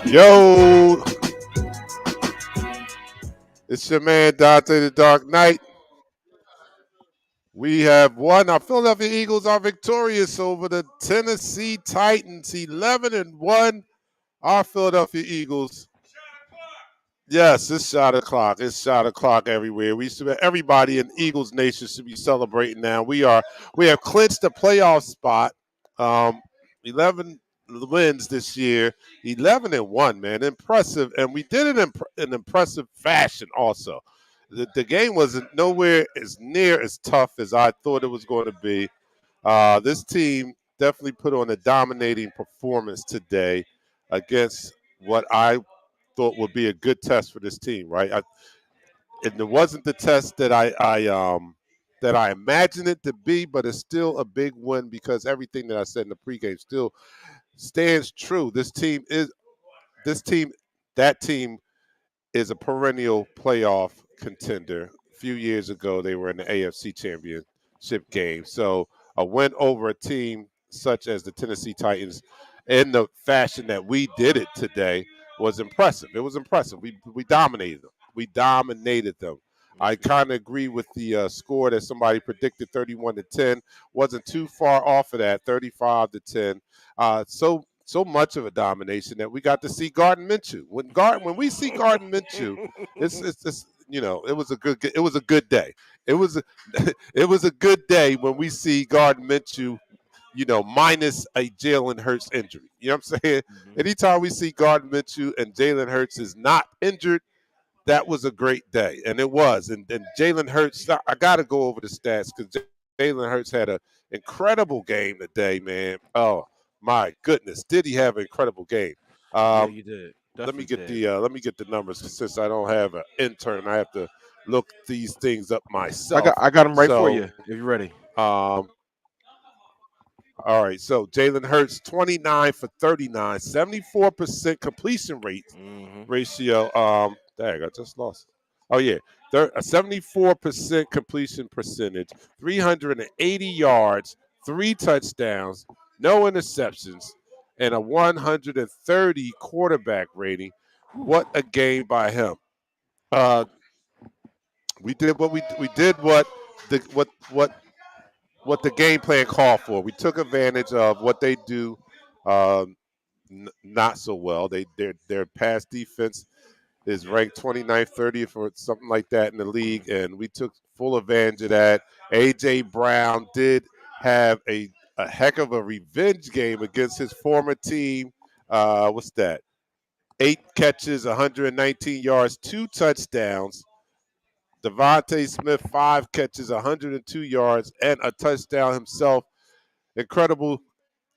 Yo, it's your man Dante the Dark Knight. We have won. Our Philadelphia Eagles are victorious over the Tennessee Titans, 11-1. Our Philadelphia Eagles. Yes, it's shot o'clock. It's shot o'clock everywhere. Everybody in Eagles Nation should be celebrating now. We have clinched the playoff spot. 11 wins this year, 11-1, man, impressive, and we did it in impressive fashion. Also, the game wasn't nowhere as near as tough as I thought it was going to be. This team definitely put on a dominating performance today against what I thought would be a good test for this team, right? And it wasn't the test that I imagined it to be, but it's still a big win because everything that I said in the pregame still stands true. This team, that team is a perennial playoff contender. A few years ago, they were in the AFC Championship game. So a win over a team such as the Tennessee Titans in the fashion that we did it today was impressive. It was impressive. We dominated them. We dominated them. I kind of agree with the score that somebody predicted, 31-10. Wasn't too far off of that, 35-10. So much of a domination that we got to see Gardner Minshew. When we see Gardner Minshew, it's it was a good day. It was a, it was a good day when we see Gardner Minshew, minus a Jalen Hurts injury. You know what I'm saying? Mm-hmm. Anytime we see Gardner Minshew and Jalen Hurts is not injured, that was a great day, and it was. And Jalen Hurts, I got to go over the stats because Jalen Hurts had an incredible game today, man. Oh my goodness, did he have an incredible game? Yeah, Um, you did. let me Definitely get did. the numbers since I don't have an intern. I have to look these things up I got myself. I got them right for So, you if you're ready. um, all right. So Jalen Hurts, 29 for 39, 74% completion rate Mm-hmm. ratio. Dang, I just lost. Oh yeah, a 74% completion percentage, 380 yards, 3 touchdowns, no interceptions, and a 130 quarterback rating. What a game by him! Uh, we did the what the game plan called for. We took advantage of what they do um, not so well. Their pass defense is ranked 29th, 30th, or something like that in the league, and we took full advantage of that. A.J. Brown did have a heck of a revenge game against his former team. What's that? 8 catches, 119 yards, 2 touchdowns. Devontae Smith, 5 catches, 102 yards, and a touchdown himself. Incredible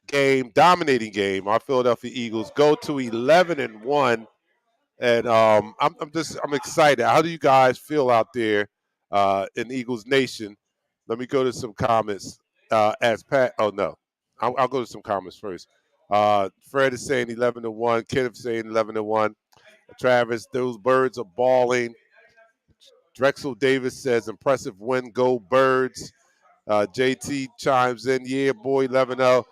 game, dominating game. Our Philadelphia Eagles go to 11-1. And I'm excited. How do you guys feel out there in Eagles Nation? Let me go to some comments. As Pat, oh no, I'll go to some comments first. Fred is saying 11-1. Kenneth saying 11-1. Travis, those birds are balling. Drexel Davis says impressive win, go Birds. JT chimes in, yeah, boy, 11-0.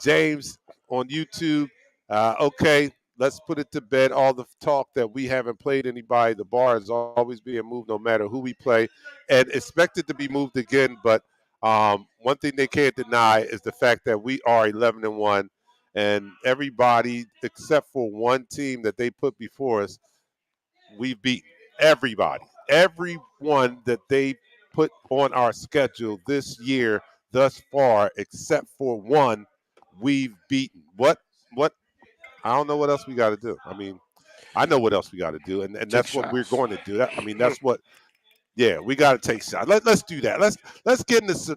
James on YouTube, okay, let's put it to bed. All the talk that we haven't played anybody, the bar is always being moved no matter who we play, and expected to be moved again. But one thing they can't deny is the fact that we are 11-1, and everybody except for one team that they put before us, we've beaten everybody. Everyone that they put on our schedule this year thus far, except for one, we've beaten. What I don't know what else we got to do. I mean, I know what else we got to do, and Take that's what we're shots. going to do. I mean, that's what. Yeah, we got to take shots. Let's do that. Let's get into sub,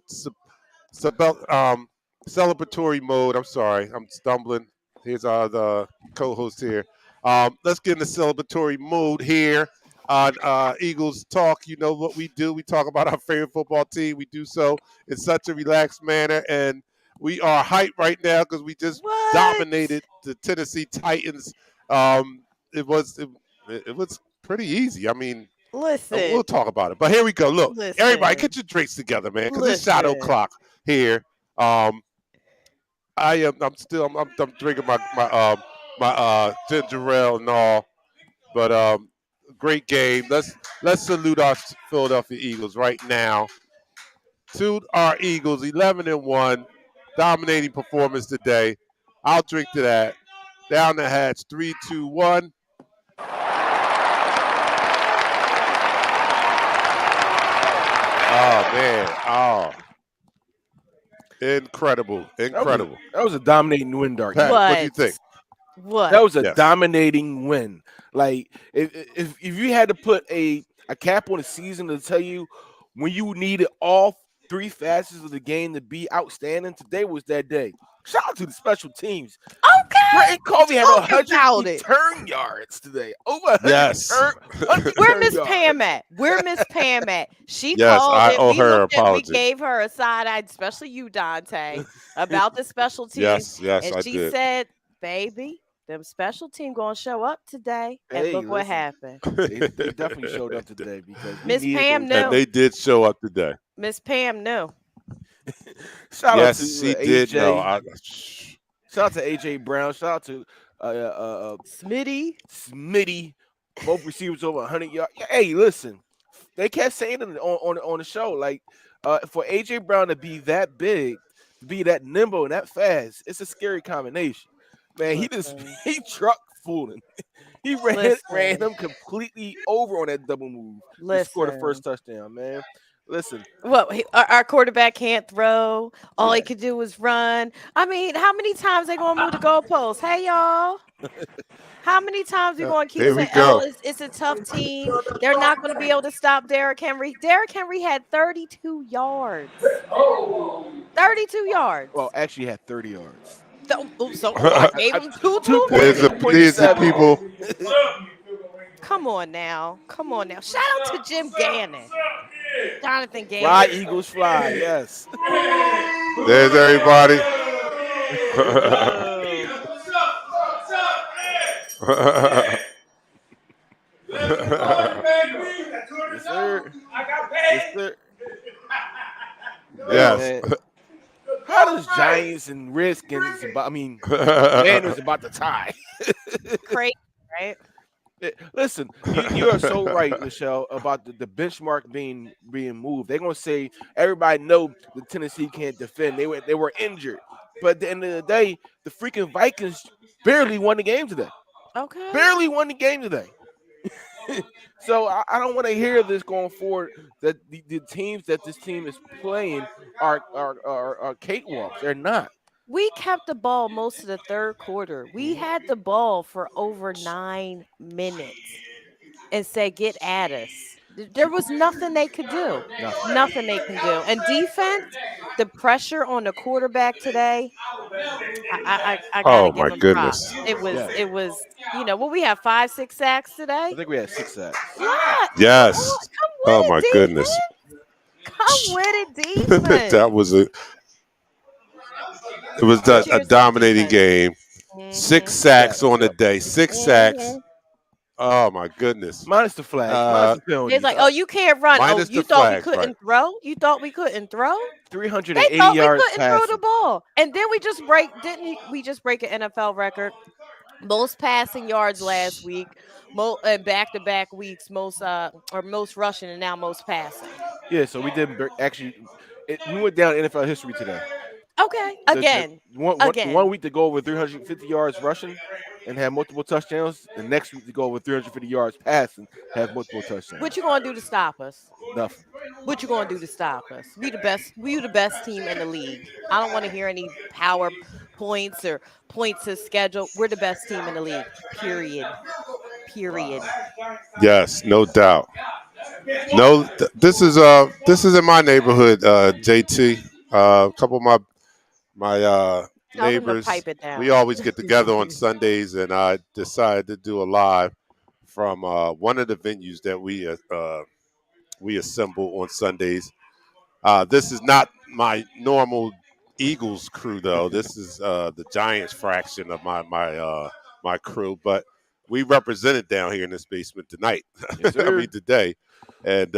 celebratory mode. I'm sorry, I'm stumbling. Here's the co-host here. Let's get into celebratory mode here on Eagles Talk. You know what we do? We talk about our favorite football team. We do so in such a relaxed manner, and we are hyped right now because we just What? dominated the Tennessee Titans. Um, it was pretty easy. I mean, we'll Listen, talk about it. But here we go. Look, everybody, listen, get your drinks together, man, because it's shot listen. o'clock here. Um, I'm drinking my my ginger ale and all. But great game. Let's salute our Philadelphia Eagles right now. To our Eagles, 11-1, dominating performance today. I'll drink to that. Down the hatch, 3, 2, 1. Oh man! Oh, incredible! That was a dominating win, Darky. Pat, what do you think? That was a Yes. dominating win. Like if you had to put a cap on the season to tell you when you needed all three facets of the game to be outstanding, today was that day. Shout out to the special teams. Okay. Brett Colby had Talk 100 about it. return yards today. Over 100 Yes. Where return Miss yards. Pam at? Where Miss Pam at? She Yes, called I it. owe We her looked at, apology. we gave her a side eye, especially you, Dante, about the special teams. Yes, and I she did. said, "Baby, them special team gonna show up today." And Hey, look what listen. happened. They definitely showed up today because we Miss needed Pam those And knew. they did show up today. Miss Pam knew. Shout out Yes, to she did know. AJ. Shout out to AJ Brown. Shout out to Smitty. Smitty. Both receivers over 100 yards. Hey, listen, they kept saying it on the show, like for AJ Brown to be that big, to be that nimble and that fast, it's a scary combination. Man, Listen. he truck fooling. He ran Listen. him completely over on that double move to score the first touchdown, man. Listen, Well, our quarterback can't throw. All he Yeah. could do was run. I mean, how many times they gonna move the goalposts? Hey, y'all. How many times we gonna keep Here we saying, "Oh, go. it's a tough team. They're not gonna be able to stop Derrick Henry." Derrick Henry had 32 yards. 32 yards. well, actually had 30 yards. So I gave him two. These are people. Come on now. Shout out to Jim Gannon. Jonathan Gannon. Fly, Eagles, fly. Yes. There's everybody. Yes, sir. Yes, sir. Yes. Man. How does Giants and Redskins about? I mean, Commanders about to tie. Crazy, right? Listen, you are so right, Michelle, about the benchmark being moved. They're gonna say everybody know the Tennessee can't defend. They were injured, but at the end of the day, the freaking Vikings barely won the game today. Okay. Barely won the game today. So I don't want to hear this going forward that the teams that this team is playing are cakewalks. They're not. We kept the ball most of the third quarter. We had the ball for over 9 minutes and said, "Get at us." There was nothing they could do. Nothing they can do. And defense, the pressure on the quarterback today, I gotta Oh give my him props. goodness. It was what we have 5, 6 sacks today. I think we had 6 sacks. What? Yes. Come Oh with my it, goodness. defense. Come with it, defense. That was a Cheers to dominating defense. game. 6 sacks on the day. 6 sacks. Oh my goodness. Minus the flag. Minus the penalty. It's like, "Oh, you can't run." Oh, Minus you the thought we flags, couldn't right. throw? You thought we couldn't throw? 380 They thought we yards couldn't throw the passing. ball. And then we just we just break an NFL record? Most passing yards last week, back-to-back weeks, most rushing and now most passing. Yeah, so we did actually. We went down in NFL history today. Okay, again. One week to go over 350 yards rushing and have multiple touchdowns. The next week to go over 350 yards passing, have multiple touchdowns. What you gonna do to stop us? Nothing. What you gonna do to stop us? We the best. We the best team in the league. I don't want to hear any power points or points of schedule. We're the best team in the league. Period. Yes, no doubt. No, this is in my neighborhood, JT. A couple of my Tell them to neighbors. pipe it down. We always get together on Sundays, and I decided to do a live from one of the venues that we assemble on Sundays. This is not my normal Eagles crew, though. This is the Giants fraction of my crew, but we represented down here in this basement tonight. Yes, I mean today, and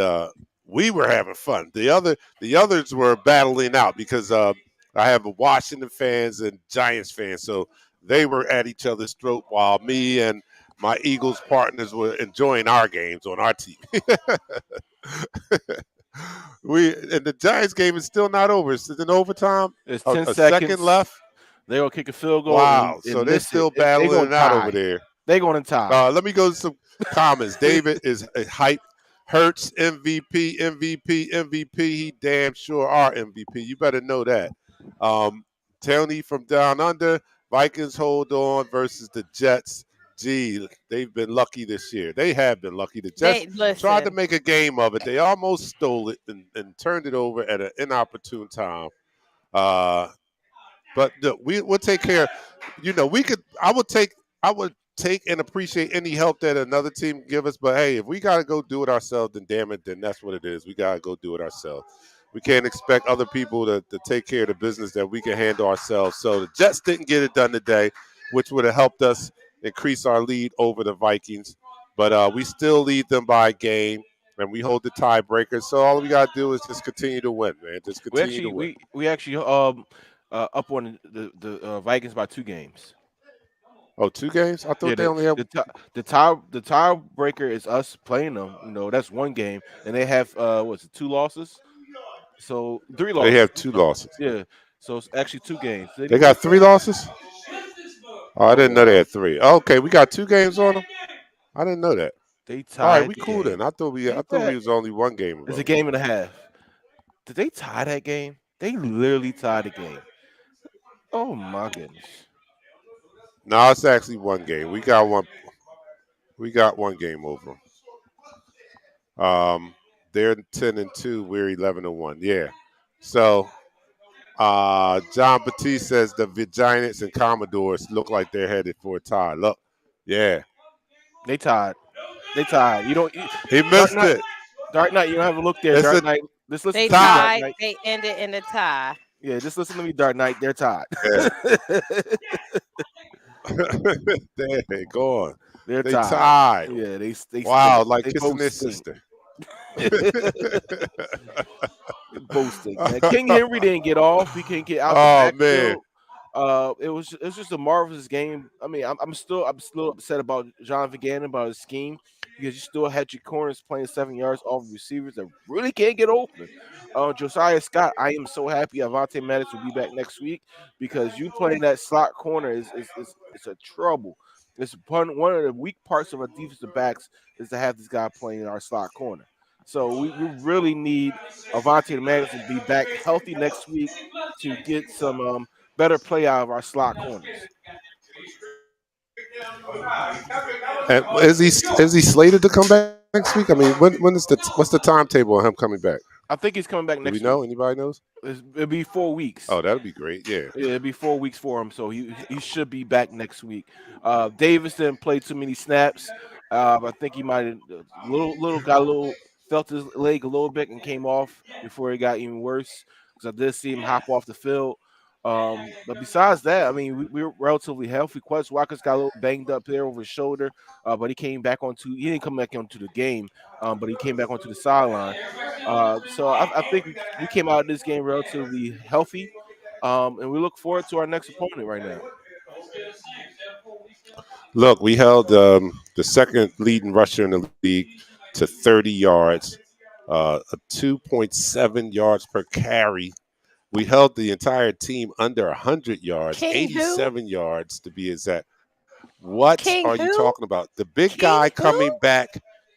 we were having fun. The others were battling out because I have Washington fans and Giants fans, so they were at each other's throat while me and my Eagles partners were enjoying our games on our team. And the Giants game is still not over. It's in overtime. It's A, 10 a second seconds. left. They're gonna kick a field goal Wow. So and they're miss it. still They're battling gonna it out over tie. there. They're gonna tie. Let me go to some comments. David is hype. Hurts MVP, MVP, MVP. He damn sure are MVP. You better know that. Tony from down under. Vikings hold on versus the Jets. Gee, they've been lucky this year. They have been lucky. The Jets They tried to listen. make a game of it. They almost stole it and turned it over at an inopportune time. Uh, but we'll take care. We could. I would take. I would take and appreciate any help that another team can give us. But hey, if we gotta go do it ourselves, then damn it, then that's what it is. We gotta go do it ourselves. We can't expect other people to take care of the business that we can handle ourselves. So the Jets didn't get it done today, which would have helped us increase our lead over the Vikings. But we still lead them by a game, and we hold the tiebreaker. So all we gotta do is just continue to win, man. Just We continue to actually win. we actually up on the Vikings by 2 games. Oh, 2 games? I Yeah, thought they only have. the tiebreaker is us playing them. That's 1 game, and they have what's it, 2 losses? So 3 losses. They have 2 losses. Yeah, so it's actually 2 games. They got 3 losses. Oh, I didn't know they Oh, had three. Okay, we got 2 games on them. I didn't know that. they All right, tied we the cool then. game. I thought we was only 1 game It's a above them. game and a half. Did they tie that game? They literally tied the game. Oh my goodness. No, it's actually 1 game. We got one. We got 1 game over 'em. They're 10-2. We're 11-1. Yeah. So, John Batiste says the Giants and Commodores look like they're headed for a tie. Look, yeah, They tied. They tied. he Dark missed Knight. it. Dark Knight. You don't have to look there. It's Dark a Knight. Just listen They to me, Dark tie. tied. Knight. They ended in a tie. Yeah, just listen to me, Dark Knight. They're tied. Yeah. There, go on. They're They tied. tied. Yeah, they Wow, stink. like They kissing both their stink. sister. They both stink, man. King Henry didn't get off. He can't get out the Oh man, backfield. It was just a marvelous game. I mean, I'm still upset about Jonathan Gannon about his scheme because you still had your corners playing 7 yards off receivers that really can't get open. Josiah Scott, I am so happy Avante Maddox will be back next week because you playing that slot corner is it's a trouble. It's one of the weak parts of our defensive backs is to have this guy playing in our slot corner. So we really need Avante Maddox to be back healthy next week to get some better play out of our slot corners. and is he slated to come back next week? I mean, what's the timetable on him coming back? I think he's coming back Do we next know? week. Anybody knows? It'll be 4 weeks. Oh, that'd be great. Yeah. Yeah, it'll be 4 weeks for him, so he should be back next week. Davis didn't play too many snaps. I think he might have little felt his leg a little bit and came off before it got even worse because I did see him hop off the field. But besides that, I mean, we were relatively healthy. Quest Watkins got a little banged up there over his shoulder, but he came back onto. He didn't come back onto the game, but he came back onto the sideline. So I think we came out of this game relatively healthy, and we look forward to our next opponent right now. Look, we held the second leading rusher in the league to 30 yards, a 2.7 yards per carry. We held the entire team under 100 yards, King who? 87 yards to be exact. What King are you who? talking about? The big King guy who? coming back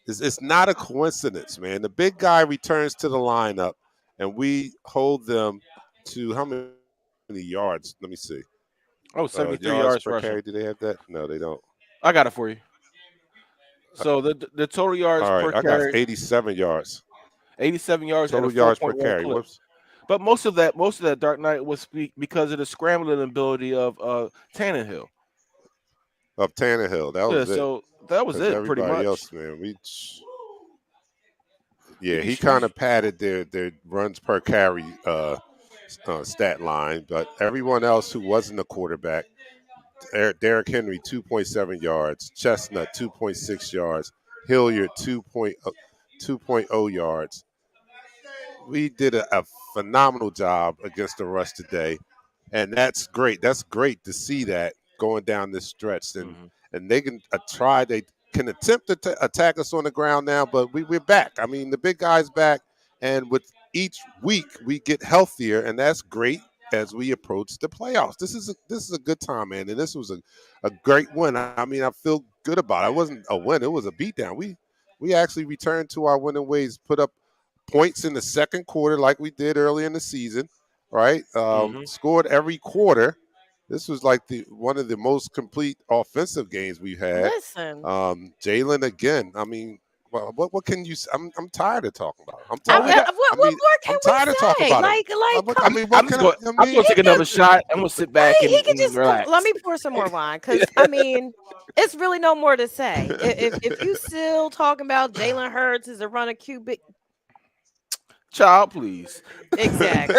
is it's not a coincidence, man. The big guy returns to the lineup, and we hold them to how many yards? Let me see. Oh, 73 Yards yards per carry. rushing. Do they have that? No, they don't. I got it for you. So the total yards All right, per I got carry, 87 yards. 87 yards at a Total yards per 4.1 carry. clip. Whoops. But most of that Dark Knight was because of the scrambling ability of Tannehill. Of Tannehill. That Yeah, was it. so that was Because it pretty everybody much. else, man, You, yeah, you, he sh- you, kind sh- of padded their runs per carry stat line, but everyone else who wasn't a quarterback, Derrick Henry 2.7 yards, Chestnut 2.6 yards, Hilliard 2.0 yards. We did a phenomenal job against the rush today, and that's great. That's great to see that. going down this stretch, and Mhm. they can try. They can attempt to attack us on the ground now, but we're back. I mean, the big guy's back, and with each week we get healthier, and that's great as we approach the playoffs. This is a good time, man, and this was a great win. I mean, I feel good about it. It wasn't a win; it was a beatdown. We actually returned to our winning ways, put up points in the second quarter like we did early in the season, right? Mhm. Scored every quarter. This was like the one of the most complete offensive games we've had. Listen, Jalen again. I mean, well, what can you? I'm tired of talking about it. I'm All we tired. got. what I mean, more can I'm we tired of talking say? about him. I Come. mean, what I'm can just I? going. I I'm mean, going to take another shot. I'm going to sit back He could and just come. Let relax. me pour some more wine, because I mean, it's really no more to say. If you still talking about Jalen Hurts is a runner QB, Child, please. exactly,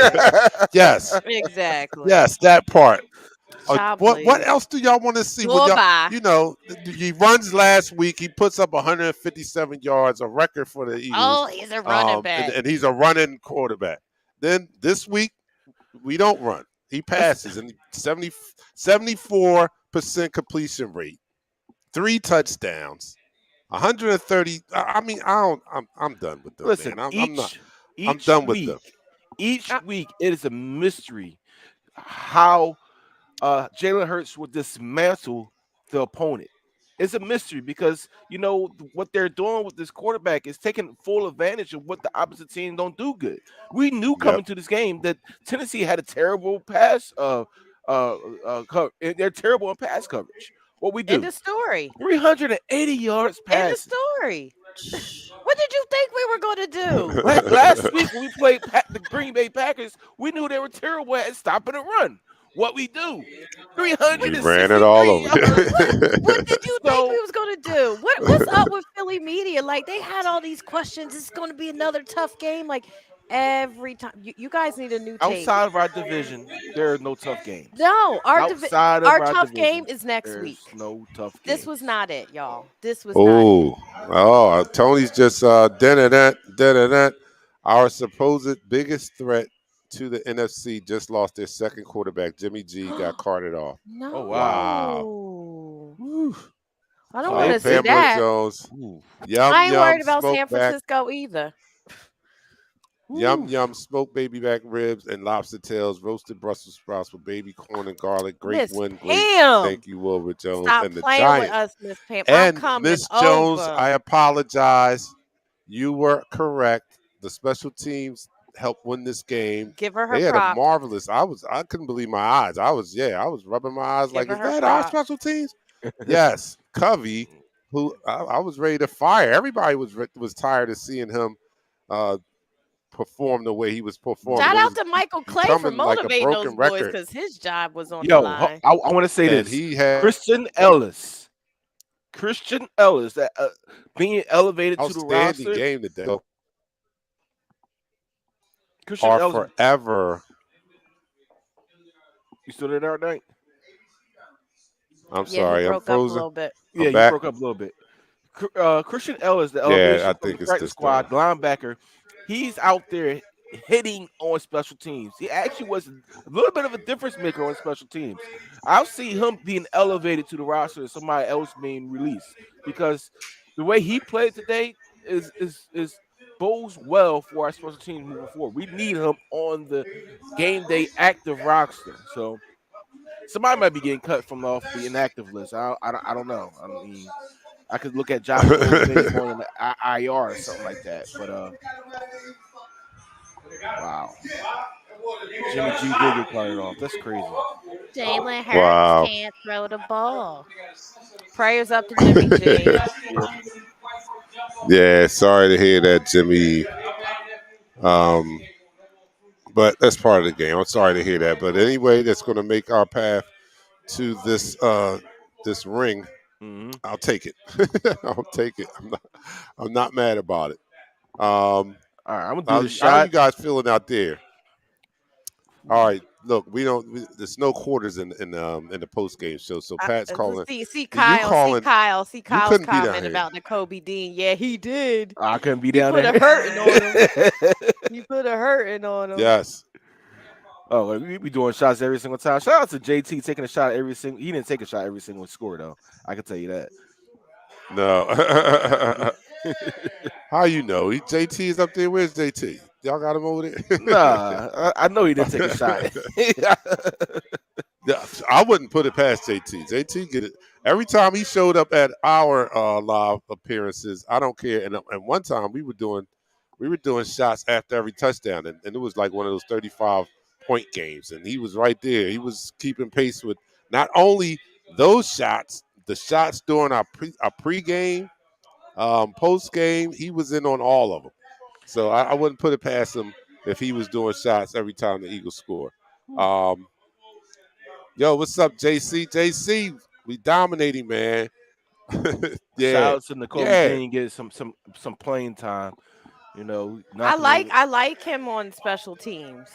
yes, exactly. yes, that part. Child, What please. else do y'all want to see? When y'all, Goodbye. you know, he runs last week. He puts up 157 yards, a record for the Eagles, Oh, he's a running back. and he's a running quarterback. Then this week we don't run. He passes and 74% completion rate, 3 touchdowns, 130. I mean, I don't. I'm done with them, Listen, man. I'm not. I'm each done with them. week, each Uh, week, it is a mystery how Jalen Hurts will dismantle the opponent. It's a mystery because what they're doing with this quarterback is taking full advantage of what the opposite team don't do good. We knew Yep. coming to this game that Tennessee had a terrible pass. They're terrible in pass coverage. What we End do? of story. 380 yards End of passing. story. What did you think we were going to do? Last week when we played the Green Bay Packers, we knew they were terrible at stopping the run. What we do? We ran it all 363 over. What did you think we So was gonna do? What's up with Philly media? Like, they had all these questions. It's gonna be another tough game. Like, every time, you guys need a new tape. outside of our division, there are no tough games. No, Outside of our our tough game division, is next there's week. no tough This was games. not it, y'all. This was not it. Oh, Tony's just da-da-da. Our supposed biggest threat to the NFC just lost their second quarterback. Jimmy G got carted off. Oh wow. Wow. No, Whew. I don't want Hey, to see Pamela Allegedly. that. Jones. Ooh. Yum I ain't yum worried about smoke San back. Francisco either. Yum Ooh. yum smoked baby back ribs and lobster tails, roasted Brussels sprouts with baby corn and garlic. Great Miss win, great. Pam, Thank you, Wilbur Jones stop and the playing with Giants. us, Miss Pam. I'm And coming Miss Jones, over. I apologize. You were correct. The special teams helped win this game. Give her her They had a props. marvelous. I couldn't believe my eyes. I was rubbing my eyes Give like, her is her that our props. special teams? Yes, Covey, who I was ready to fire. Everybody was tired of seeing him uh, perform the way he was performing. Shout It Mhm. out was to Michael Clay for becoming like a motivating those broken boys, record, because his job was on the Yo, line. I want to say and this. he had Christian Ellis, that being elevated to the outstanding roster. game today. Christian Are Ellis, forever. you still there, Dark Knight? I'm Yeah, he sorry, I'm broke up a frozen. little bit. Yeah, I'm you back. broke up a little bit. Christian Ellis, the Yeah, I elevation from the think it's practice this time. squad linebacker, he's out there hitting on special teams. He actually was a little bit of a difference maker on special teams. I'll see him being elevated to the roster and somebody else being released because the way he played today is bodes well for our special teams moving forward. We need him on the game day active roster. So somebody might be getting cut from off the inactive list. I don't know. I mean, I could look at Josh Jones maybe going in the IR or something like that. But wow, Jimmy G did get carted off. That's crazy. Jalen Hurts Wow. can't throw the ball. Prayers up to Jimmy G. Yeah. Yeah, sorry to hear that, Jimmy. Um, but that's part of the game. I'm sorry to hear that. But anyway, that's going to make our path to this ring. Mm-hmm. I'll take it. I'll take it. I'm not mad about it. Um, All right, I'm gonna do the how are you shot. guys feeling out there? All right, look, there's no quarters in the post game show. So Pat's calling. See You Kyle, see calling? Kyle, see You Kyle's couldn't be down comment here. about the Kobe Dean. Yeah, he did. I couldn't be He down put there. a hurting on him. He put a hurting on him. Yes. Oh, like, we be doing shots every single time. Shout out to JT taking a shot every single. He didn't take a shot every single score though. I can tell you that. No. How you know? JT is up there. Where's JT? Y'all got him over Nah, I know he didn't take a shot. there? Yeah, I wouldn't put it past JT. JT get it every time he showed up at our live appearances. I don't care. And one time we were doing shots after every touchdown, and it was like one of those 35-point games, and he was right there. He was keeping pace with not only those shots, the shots during our pregame, post game. He was in on all of them. So I wouldn't put it past him if he was doing shots every time the Eagles score. Um, Yo, what's up, JC? JC, we dominating, man. Shout Yeah, out to Nicole yeah. Dean getting some playing time. You know, I knocking like on. I like him on special teams.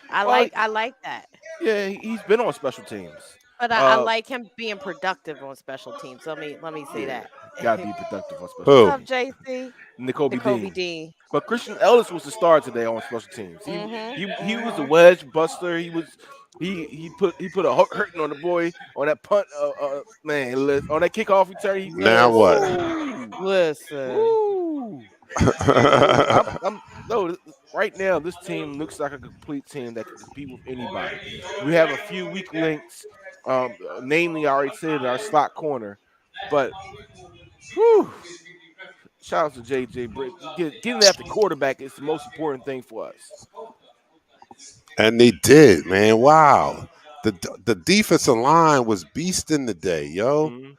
I Well, like I like that. yeah, he's been on special teams. But I Uh, like him being productive on special teams. Let me say yeah, that. gotta be productive on special What's Who? up, teams. JC? Nicole Jacoby Dean. D. But Christian Ellis was the star today on special teams. Mhm. He was a Mhm. wedge buster. He put a hurting on the boy on that punt. Man, on that kickoff return. Now what? Woo, Listen. woo. So I'm no. Right now, this team looks like a complete team that can compete with anybody. We have a few weak links, namely I already said our slot corner, but whew, shout out to JJ Britt. Getting after quarterback is the most important thing for us. And they did, man. Wow. The defensive line was beasting today, yo. Mhm.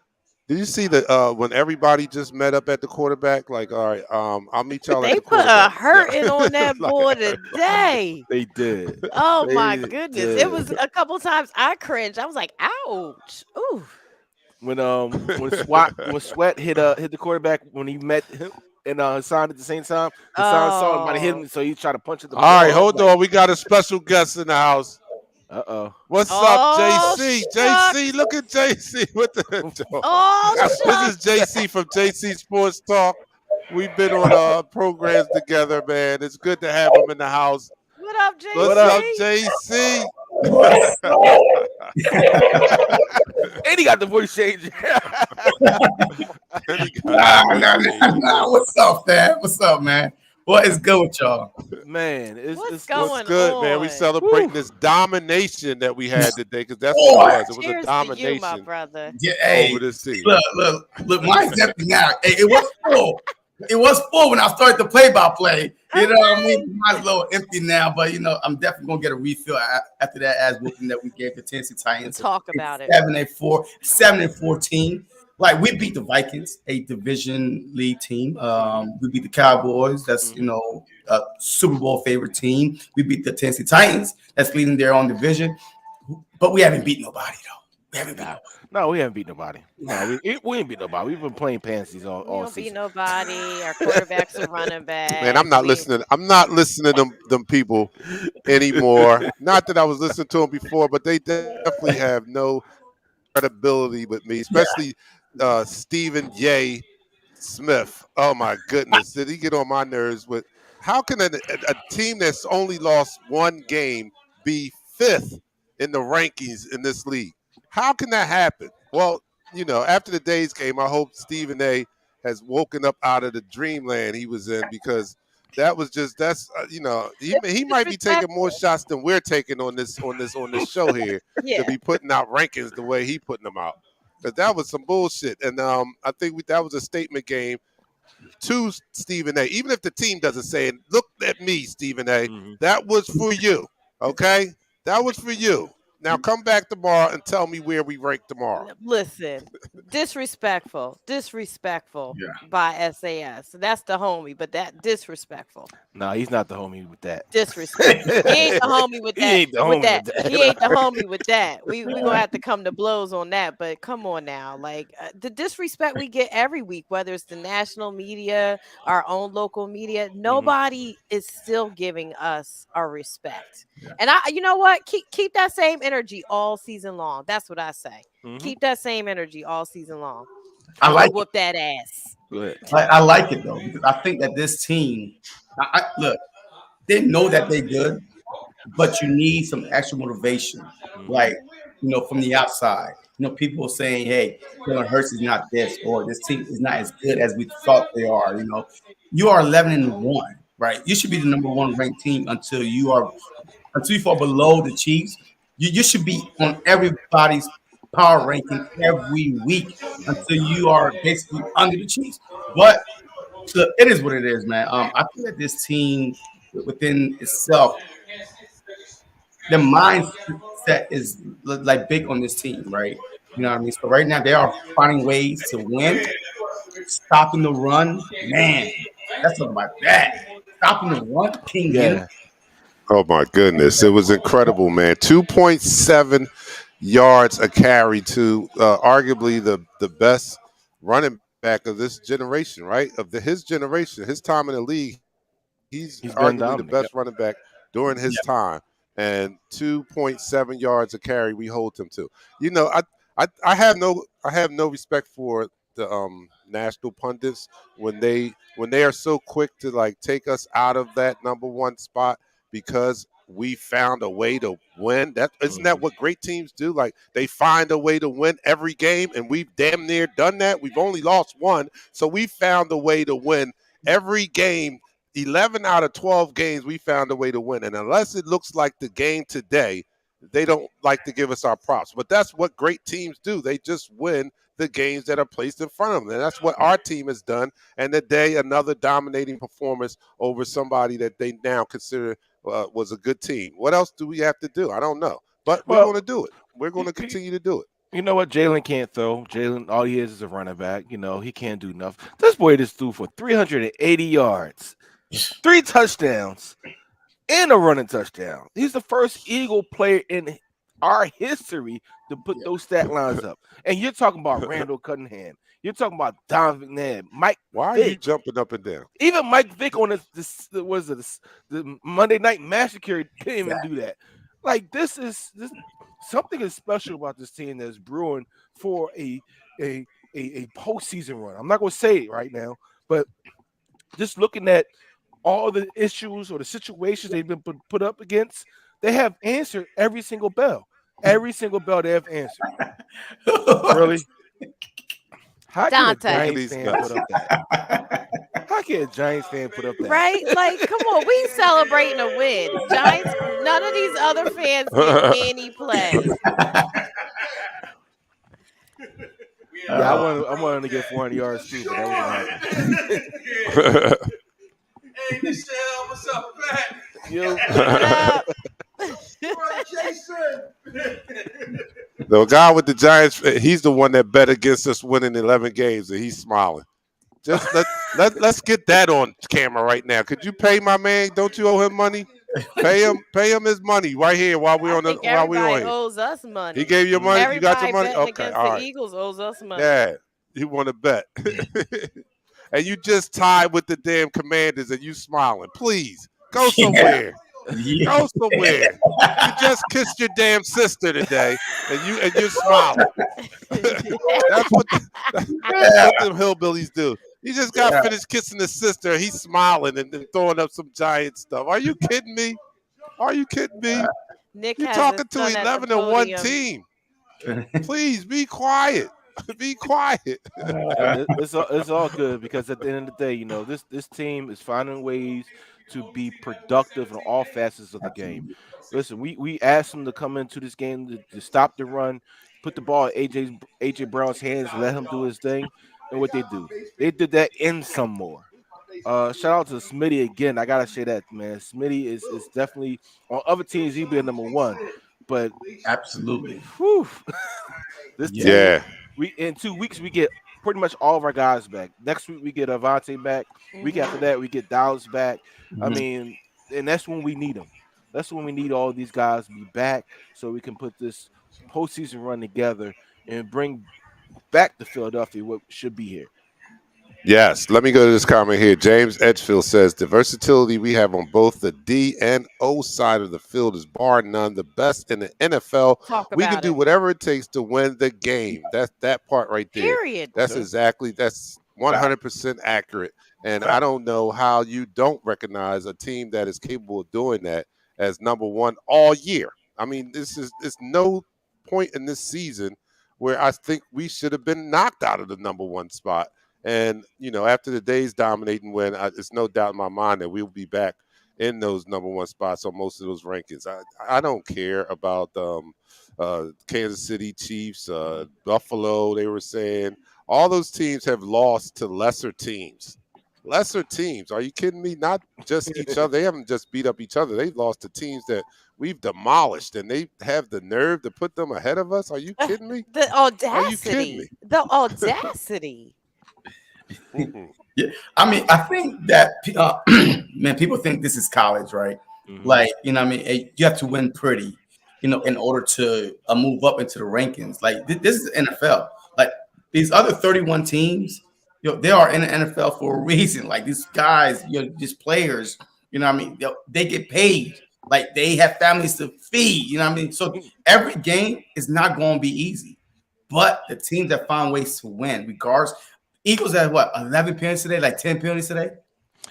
Did you see the when everybody just met up at the quarterback? Like, all right, I'll meet y'all at They the put a quarterback. Yeah. hurting on that Like, boy today. They did. Oh my They goodness. It did. was a couple times I cringed. I was like, ouch. Ooh. When Sweat hit the quarterback when he met him and Hassan at the same time. Hassan saw him about to hit Oh. him, so he tried to punch at the all right, ball. I'm hold like, on. We got a special guest in the house. uh What's up, Oh JC? JC, shucks. look at JC with the Oh This is shucks. JC from JC Sports Talk. We've been on programs together, man. It's good to have him in the house. What up, What What's up? up, JC? JC? What's up? And he got the voice change. And he got the Nah, voice nah, nah, changer. nah. What's up, man? What's up, man? What is good with y'all? Man, What's What's going good, man? We on? celebrating whew. this domination that we had today because that's what it Boy, was. It was a Cheers to you, my domination brother. yeah, over hey, this team. look, mine's empty now. Hey, it was full. It was full when I started the play-by-play. You know what I Okay. mean? Mine's a little empty now, but I'm definitely gonna get a refill after that as whooping that we gave the Tennessee Titans. Talk It's about it. 7-14. Like we beat the Vikings, a division lead team. We beat the Cowboys. That's a Super Bowl favorite team. We beat the Tennessee Titans. That's leading their own division. But we haven't beat nobody though. We haven't beat Nah, nobody. no, we haven't beat nobody. Nah. No, we ain't beat nobody. We've been playing pansies We all don't beat season. nobody. Our quarterback's a running Man, back. I'm not We listening. I'm not listening to them people anymore. Not that I was listening to them before, but they definitely have no credibility with me, Yeah. especially Stephen Ye Smith. Oh my goodness, did he get on my nerves? With how can a team that's only lost one game be fifth in the rankings in this league? How can that happen? Well, after the day's game, I hope Stephen A. has woken up out of the dreamland he was in because he might be taking more disrespectful. shots than we're taking on this show here to Yeah. be putting out rankings the way he putting them out. Because that was some bullshit, and I think that was a statement game to Stephen A. Even if the team doesn't say it, look at me, Stephen A. Hmm. That was for you, okay? That was for you. Now come back tomorrow and tell me where we rank tomorrow. Listen, disrespectful Yeah. by SAS. That's the homie, but that disrespectful. No, he's not the homie with that. Disrespectful. He ain't the homie with He that. ain't the With homie that. with that. He ain't the homie with that. We gonna have to come to blows on that. But come on now, like the disrespect we get every week, whether it's the national media, our own local media, nobody is still giving us our respect. Yeah. And you know what? Keep that same energy all season long. That's what I say. Mhm. Keep that same energy all season long. I I'm like gonna whoop that ass. Go ahead. I like it though because I think that this team, look, they know that they're good. but you need some extra motivation, like from the outside. People are saying, "Hey, Jalen Hurts is not this, or this team is not as good as we thought they are." You are 11-1, right? You should be the number one ranked team until you fall below the Chiefs. You should be on everybody's power ranking every week until you are basically under the Chiefs. But look, it is what it is, man. I feel that this team within itself, the mindset is like big on this team, right? You know what I mean? So right now they are finding ways to win, stopping the run. Man, that's something like that. Stopping the run, King Henry. Yeah, Oh my goodness, it was incredible, man. 2.7 yards a carry to arguably the best running back of this generation, right? His generation, his time in the league. He's he's been arguably the dominant. Yep. best running back during his time, and 2.7 yards a carry we hold him to. I have no respect for the national pundits when they are so quick to like take us out of that number one spot because we found a way to win. That isn't that what great teams do? Like they find a way to win every game, and we've damn near done that. We've only lost one, so we found a way to win every game. 11 out of 12 games we found a way to win. And unless it looks like the game today, they don't like to give us our props. But that's what great teams do. They just win the games that are placed in front of them. And that's what our team has done. And today, another dominating performance over somebody that they now consider was a good team. What else do we have to do? I don't know. But we're Well, going to do it. We're going to continue to do it. you know what? Jalen can't throw. Jalen, all he is a running back. He can't do nothing. This boy just threw for 380 yards, 3 touchdowns, and a running touchdown. He's the first Eagle player in our history to put those stat lines up. And you're talking about Randall Cunningham. You're talking about Donovan McNabb, Mike. Why are Vick. you jumping up and down? Even Mike Vick on the Monday Night Massacre couldn't even do that. Like this something is special about this team that's brewing for a postseason run. I'm not going to say it right now, but just looking at all the issues or the situations they've been put up against, they have answered every single bell. Every single bell they have answered. Really? How can a Dante. Giants fan put up that? How can a Giants fan put up that? Right? Like, come on, we celebrating a win. Giants, none of these other fans get any play. Yeah, I wanted to get 400 yards too, but that wasn't happening. Hey, Michelle, what's up, Pat? Yo, The guy with the Giants, he's the one that bet against us winning 11 games, and he's smiling. Just let's get that on camera right now. Could you pay my man? Don't you owe him money? Pay him his money right here while we're on the while we're on Everybody here. owes us money. He gave you money. You got your money. Everybody Okay, betting all against right. the Eagles owes us money. Yeah, you want to bet, and you just tied with the damn Commanders, and you smiling. Please go somewhere. Yeah. Go somewhere. You just kissed your damn sister today, and you're smiling. That's what them hillbillies do. He just got finished kissing his sister. He's smiling and then throwing up some Giant stuff. Are you kidding me? Are you kidding me? Nick You're has talking his to son at the 11 and 1 podium. team. Please be quiet. Be quiet. it's all good because at the end of the day, this team is finding ways to be productive in all facets of the game. Listen, we asked them to come into this game to stop the run, put the ball in AJ Brown's hands, let him do his thing, and what they do, they did that and some more. Shout out to Smitty again. I gotta say that, man. Smitty is definitely on other teams. He be number one, but Absolutely. whew, this team, Yeah. we in 2 weeks we get pretty much all of our guys back. Next week we get Avante back. Week after that we get Dallas back. I mean, and that's when we need them. That's when we need all these guys to be back so we can put this postseason run together and bring back to Philadelphia what should be here. Yes, let me go to this comment here. James Edgefield says the versatility we have on both the D and O side of the field is bar none the best in the NFL. Talk We can about do it. whatever it takes to win the game. That's that part right there. Period. That's 100% accurate. And I don't know how you don't recognize a team that is capable of doing that as #1 all year. I mean, it's no point in this season where I think we should have been knocked out of the #1 spot. And after the day's dominating win, it's no doubt in my mind that we'll be back in those #1 spots on most of those rankings. I don't care about Kansas City Chiefs, Buffalo. They were saying all those teams have lost to lesser teams. Lesser teams. Are you kidding me? Not just each other. They haven't just beat up each other. They've lost to teams that we've demolished, and they have the nerve to put them ahead of us. Are you kidding me? The Are you kidding me? audacity. The audacity. Mhm. Yeah, I mean, I think that man, people think this is college, right? Mm-hmm. Like, what I mean, you have to win pretty, in order to move up into the rankings. Like, this is NFL. Like, these other 31 teams, they are in the NFL for a reason. Like, these guys, these players, what I mean, they get paid. Like, they have families to feed. What I mean, so every game is not going to be easy. But the teams that find ways to win, regardless. Eagles had what, 11 penalties today, like 10 penalties today,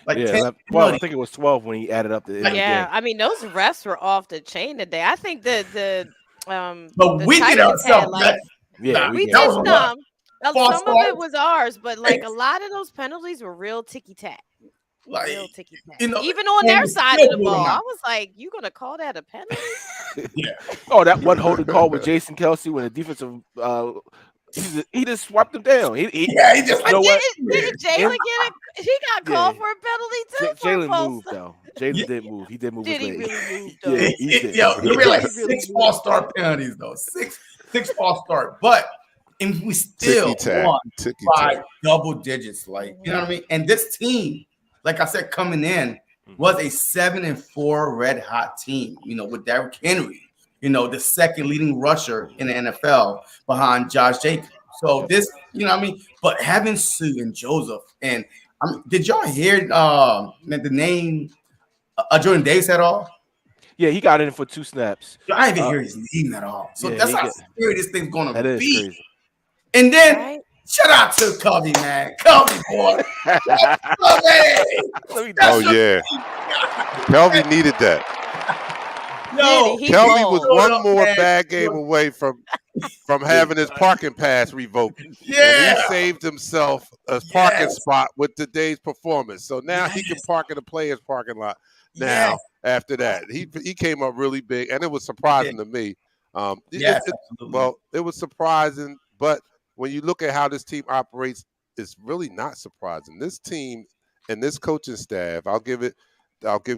like 10 12. I penalties. think it was 12 when he added up the end of the Yeah, game. I mean those refs were off the chain today. I think the But the we did Titans had ourselves. like Yeah, we did. that did was a lot. some. False Some of it starts. was ours, but like a lot of those penalties were real ticky tack. Like, Real ticky tack. you know, Even on and their we side still of the blew them ball, I out. was like, "You gonna call that a penalty?" Yeah, Oh, that one holding call with Jason Kelsey when the defensive he just swiped him down. He he just you know what? Didn't Jalen get a? He got called Yeah. for a penalty too for a Jalen false moved start. though. Jalen Yeah. did move. He did move Did his he leg. really move Yeah, though? he did. yo, we like He really 6 moved. false start penalties though, six false start, and we still Ticky tack. won Ticky by tack. double digits. Like, you know what I mean? And this team, like I said, coming in was a 7-4 red hot team, with Derrick Henry, the second leading rusher in the NFL behind Josh Jacobs. So this, what I mean? But having Sue and Joseph, and did y'all hear the name Jordan Davis at all? Yeah, he got in for 2 snaps. I didn't even hear his name at all. So yeah, that's he how got- scary this thing's gonna That is be. crazy. And then Right? shout out to Covey, man. Covey boy. Covey. Oh yeah, Kelvin needed that. Yo, He Kelvin balled. was one up, more man. bad game away from having his parking pass revoked. And Yeah. he saved himself a parking Yes. spot with today's performance. So now he can park in the players' parking lot. Now, Yes. after that, he came up really big, and it was surprising to me. Yes, absolutely. Well, it was surprising, but when you look at how this team operates, it's really not surprising. This team and this coaching staff, I'll give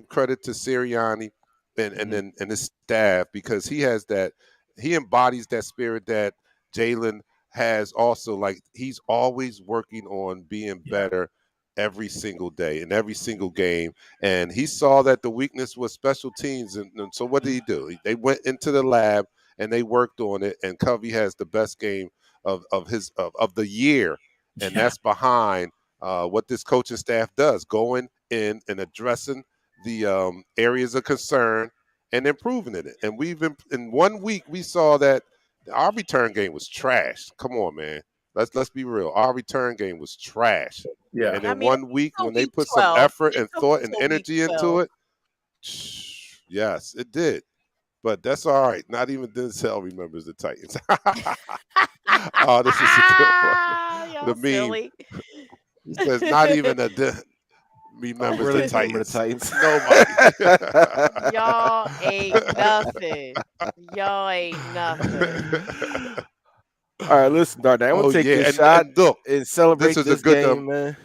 credit to Sirianni and his staff, because he embodies that spirit that Jalen has also. Like, he's always working on being better every single day in every single game. And he saw that the weakness was special teams. And so what did he do? They went into the lab and they worked on it. And Covey has the best game of the year. And that's behind what this coaching staff does, going in and addressing the areas of concern and improving in it. And in 1 week, we saw that our return game was trash. Come on, man. Let's be real. Our return game was trash. Yeah. And I in mean, 1 week, until when they week put some 12. effort and Until thought and week energy 12. into it, yes, it did. But that's all right. Not even Denzel remembers the Titans. Oh, this is a good one. Y'all The meme. silly. Says not even remembers Really the remember Titans. the Nobody. Y'all ain't nothing. Y'all ain't nothing. All right, listen, Darnay, I'm gonna take this shot and look, and celebrate this is this a good game, man.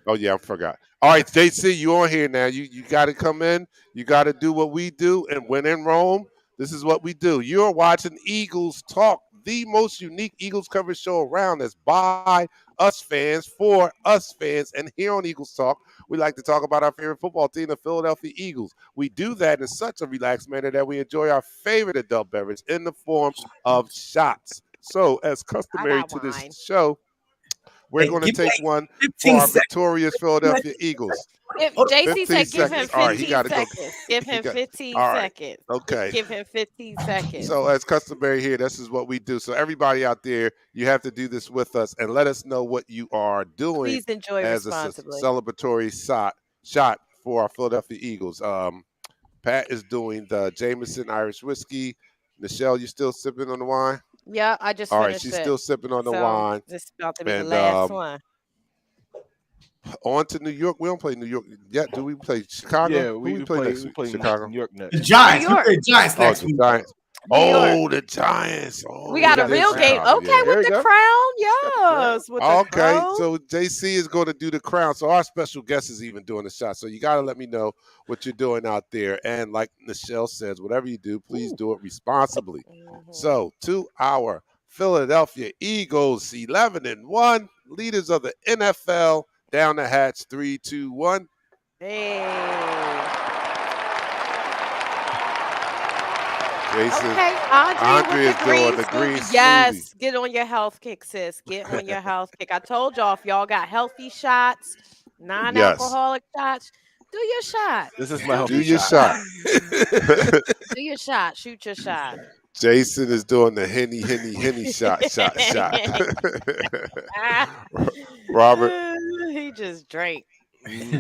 Oh yeah, I forgot. All right, JC, you on here now. You got to come in. You got to do what we do, and when in Rome, this is what we do. You're watching Eagles Talk, the most unique Eagles coverage show around. That's by us fans, for us fans, and here on Eagles Talk, we like to talk about our favorite football team, the Philadelphia Eagles. We do that in such a relaxed manner that we enjoy our favorite adult beverage in the form of shots. So, as customary to wine. this show, we're going to give take me one 15 for our seconds. victorious Philadelphia Eagles. If Hold on, JC 15 said give him seconds. All right, he 15 gotta go. seconds. Give He him got- 15 all right. seconds. Okay. Give him 15 seconds. So, as customary here, this is what we do. So, everybody out there, you have to do this with us and let us know what you are doing Please enjoy as a responsibly. celebratory shot for our Philadelphia Eagles. Pat is doing the Jameson Irish whiskey. Nichelle, you still sipping on the wine? Yeah, I just All right, finished she's it. still sipping on the So wine. this is about to be the And last one. on to New York. We don't play New York yet, do we? Play Chicago? Yeah, Who we we play play next we week? play Chicago. New York The next. Giants. New York. We play the Giants Oh, next the week. Giants. New York. Oh, the Giants. Oh, We got a got real the game. crown. Okay, Yeah. There with you the go. crown. Got the crown. Yes, with the Okay, crown. so JC is going to do the crown. So our special guest is even doing the shot. So you got to let me know what you're doing out there. And like Nichelle says, whatever you do, please do it responsibly. Mhm. So to our Philadelphia Eagles, 11-1, leaders of the NFL, down the hatch, 3-2-1. Hey. Jason, Okay, Andre with Andrea's the doing green the green smoothie. smoothie. Yes, get on your health kick, sis. Get on your health kick. I told y'all if y'all got healthy shots, non-alcoholic shots, do your shot. This is my Do healthy your shot. Do your shot. Shoot your shot. Jason is doing the henny shot. Robert. He just drank.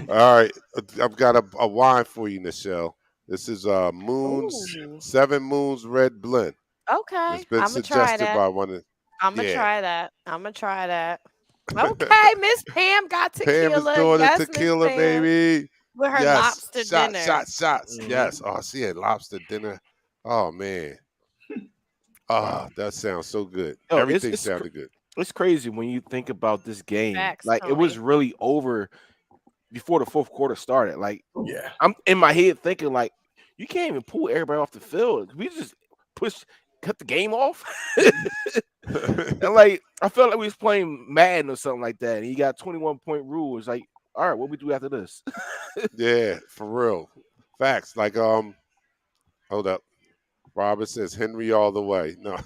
All right, I've got a wine for you, Nichelle. This is Moon's Ooh. 7 Moons Red Blend. Okay, It's been I'm gonna try suggested that. by one of I'm gonna yeah. try that. I'm gonna try that. Okay, Miss Pam got Pam is tequila. doing Yes, the Miss tequila, Pam. baby. With her Yes, lobster dinner. shots. Yes. Oh, she had lobster dinner. Oh man. Oh, that sounds so good. Oh, Everything it's sounded good. It's crazy when you think about this game. Facts, Like it was Tony. really over before the fourth quarter started. Like Yeah. I'm in my head thinking like you can't even pull everybody off the field. We just cut the game off. And like I felt like we was playing Madden or something like that. And he got 21-point rule. It's like, all right, what we do after this? Yeah, for real. Facts. Like hold up. Robert says Henry all the way. No.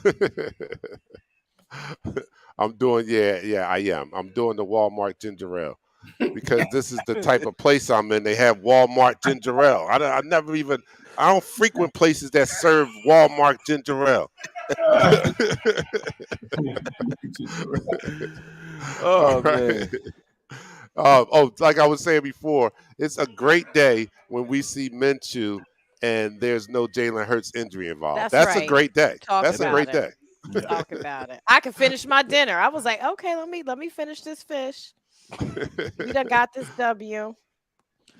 I'm doing I am. I'm doing the Walmart ginger ale because this is the type of place I'm in. They have Walmart ginger ale. I don't frequent places that serve Walmart ginger ale. Oh man. Like I was saying before, it's a great day when we see Minshew and there's no Jalen Hurts injury involved. That's right. a great day. Talk That's a about great it. day. Talk about it. I can finish my dinner. I was like, okay, let me finish this fish. We done got this W.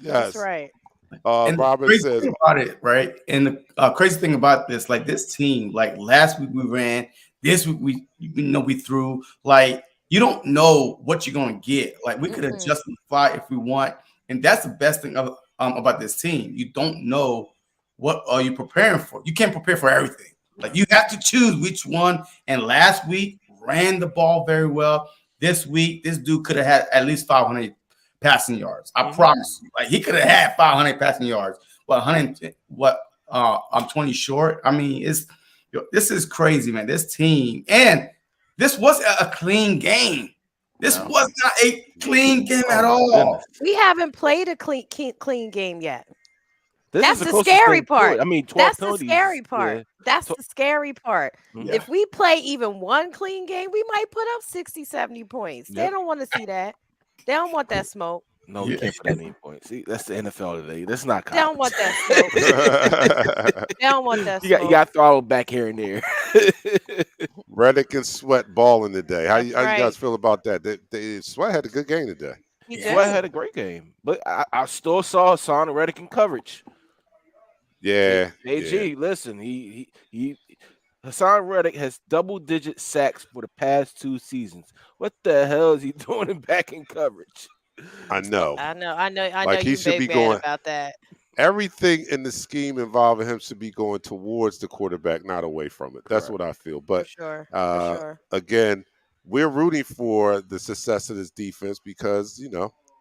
Yes. That's right. And the Robert crazy says, thing about it, right? And the crazy thing about this, like this team, like last week we ran, this week we threw. Like you don't know what you're gonna get. Like we could adjust the fly if we want, and that's the best thing about this team. You don't know what are you preparing for. You can't prepare for everything. Like you have to choose which one. And last week ran the ball very well. This week, this dude could have had at least 500 passing yards. I promise you. Like he could have had 500 passing yards. What 100? What? I'm 20 short. I mean, this is crazy, man. This team and this was a clean game. This was not a clean game at all. We haven't played a clean game yet. That's the scary part. I mean, 12 That's the penalties, scary part. yeah. That's the scary part. Yeah. If we play even one clean game, we might put up 60, 70 points. They Yep. don't want to see that. They don't want that smoke. No, we can't put that any points. See, that's the NFL today. That's not They don't college. want that smoke. They don't want that smoke. You got throttle back here and there. Reddick and Sweat balling today. How you right. guys feel about that? Sweat had a good game today. He Sweat did. had a great game, but I still saw Hassan Reddick in coverage. Yeah. AG, listen, he Hassan Reddick has double-digit sacks for the past 2 seasons. What the hell is he doing back in coverage? I know. I know. Like, he You should be bad going- about that. Everything in the scheme involving him should be going towards the quarterback, not away from it. That's what I feel. But For sure. again, we're rooting for the success of this defense because,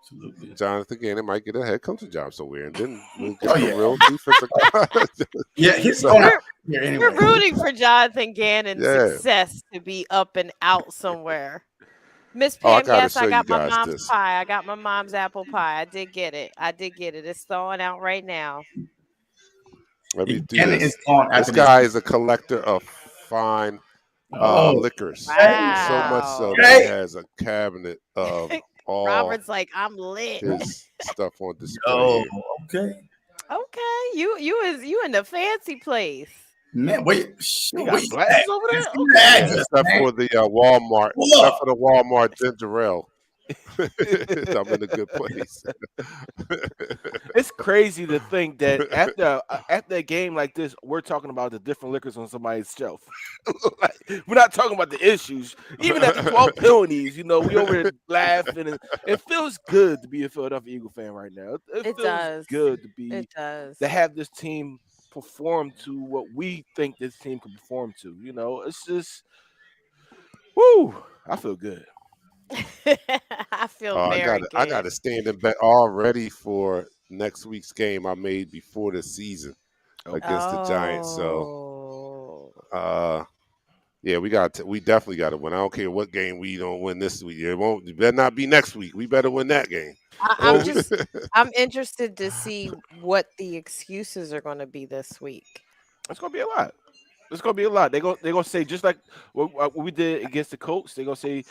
Absolutely. Jonathan Gannon might get a head coaching job somewhere, and then we'll get Oh, some yeah. real defensive. Yeah, he's So- going out here anyway. We're rooting for Jonathan Gannon's Yeah. success to be up and out somewhere. Miss Oh, I Pam, gotta yes, show I you got my guys mom's this. pie. I got my mom's apple pie. I did get it. It's thawing out right now. Let me do Gannon this. is on This after guy is a collector of fine Oh. liquors. Wow. So much so that Hey. he has a cabinet of all Robert's like, I'm lit. his stuff on display. Oh, here. okay. Okay, you in the fancy place. Man, wait, They where got you glasses at? over Let's there. see the Okay. Yeah, address, except man. for the Walmart, Pull except up. for the Walmart ginger ale. I'm in a good place. It's crazy to think that after a game like this, we're talking about the different liquors on somebody's shelf. Like, we're not talking about the issues. Even after 12 penalties, we over here laughing, and it feels good to be a Philadelphia Eagle fan right now. It It feels does. good It does. to have this team perform to what we think this team can perform to. It's just, woo, I feel good. I feel I very got good. a standing bet already for next week's game I made before the season Okay. against the Giants. So, Oh. yeah, we definitely got to win. I don't care what game we don't win this week. It better not be next week. We better win that game. I'm Well, I'm interested to see what the excuses are going to be this week. it's gonna be a lot. It's gonna be a lot. They're gonna say, just like what we did against the Colts. They're gonna say,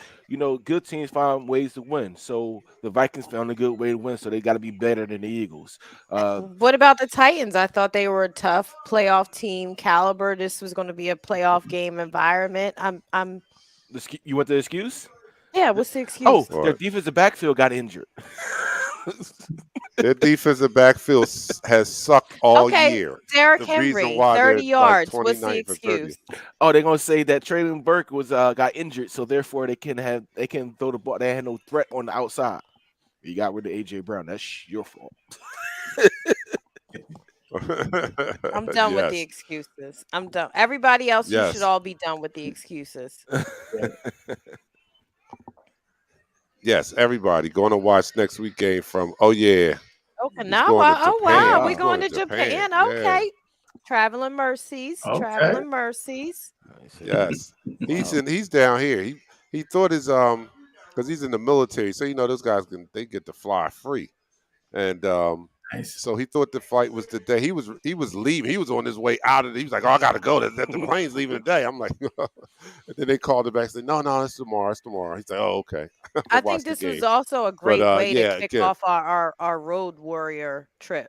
good teams find ways to win. So the Vikings found a good way to win. So they got to be better than the Eagles. What about the Titans? I thought they were a tough playoff team caliber. This was going to be a playoff game environment. You want the excuse? Yeah, what's the Oh, excuse? their What? defensive backfield got injured. Their defensive backfield has sucked all Okay, year. Derrick The reason Henry, why 30 they're like yards. What's the 29th or 30th. excuse? Oh, they're gonna say that Traylon Burke was got injured, so therefore they can throw the ball. They had no threat on the outside. You got rid of AJ Brown. That's your fault. I'm done with the Yes. excuses. I'm done. Everybody else, you should Yes. all be done with the excuses. Yes, everybody going to watch next week game from. Oh yeah, Okay, he's now going to oh Japan. wow, we He's going going to to Japan. Yeah. Okay, traveling mercies, Okay. traveling mercies. Yes, Wow. he's down here. He thought his because he's in the military, so those guys they get to fly free, and Nice. so he thought the flight was today. He was leaving. He was on his way out of. He was like, "Oh, I gotta go. The plane's leaving today." I'm like, and then they called him back. And said, "No, it's tomorrow. It's tomorrow." He's like, "Oh, okay." I Watch think the this was game. also a But great way to yeah, kick again, off our road warrior trip.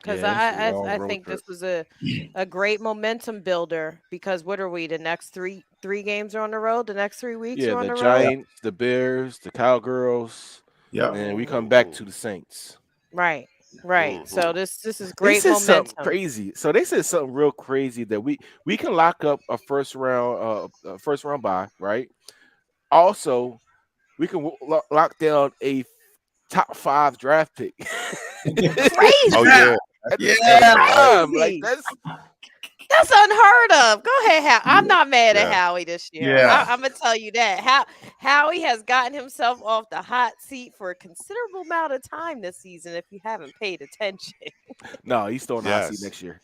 Because Yeah, it's a long I road think trip. this was a great momentum builder. Because what are we? The next three games are on the road. The next 3 weeks Yeah, are on the the road. Giants, the Bears, the Cowgirls, Yep. and we come back to the Saints. Right, right. So Mhm. this is They great said something momentum. crazy. So they said something real crazy that we can lock up a first round bye, right? Also, we can lock down a top 5 draft pick Oh Crazy, yeah, at the same Yeah. time. Like, crazy. That's unheard of. Go ahead, Howie. I'm not mad at yeah. Howie this year. Yeah. I'm gonna tell you that. Howie has gotten himself off the hot seat for a considerable amount of time this season. If you haven't paid attention, no, he's still in the hot seat Yes. next year.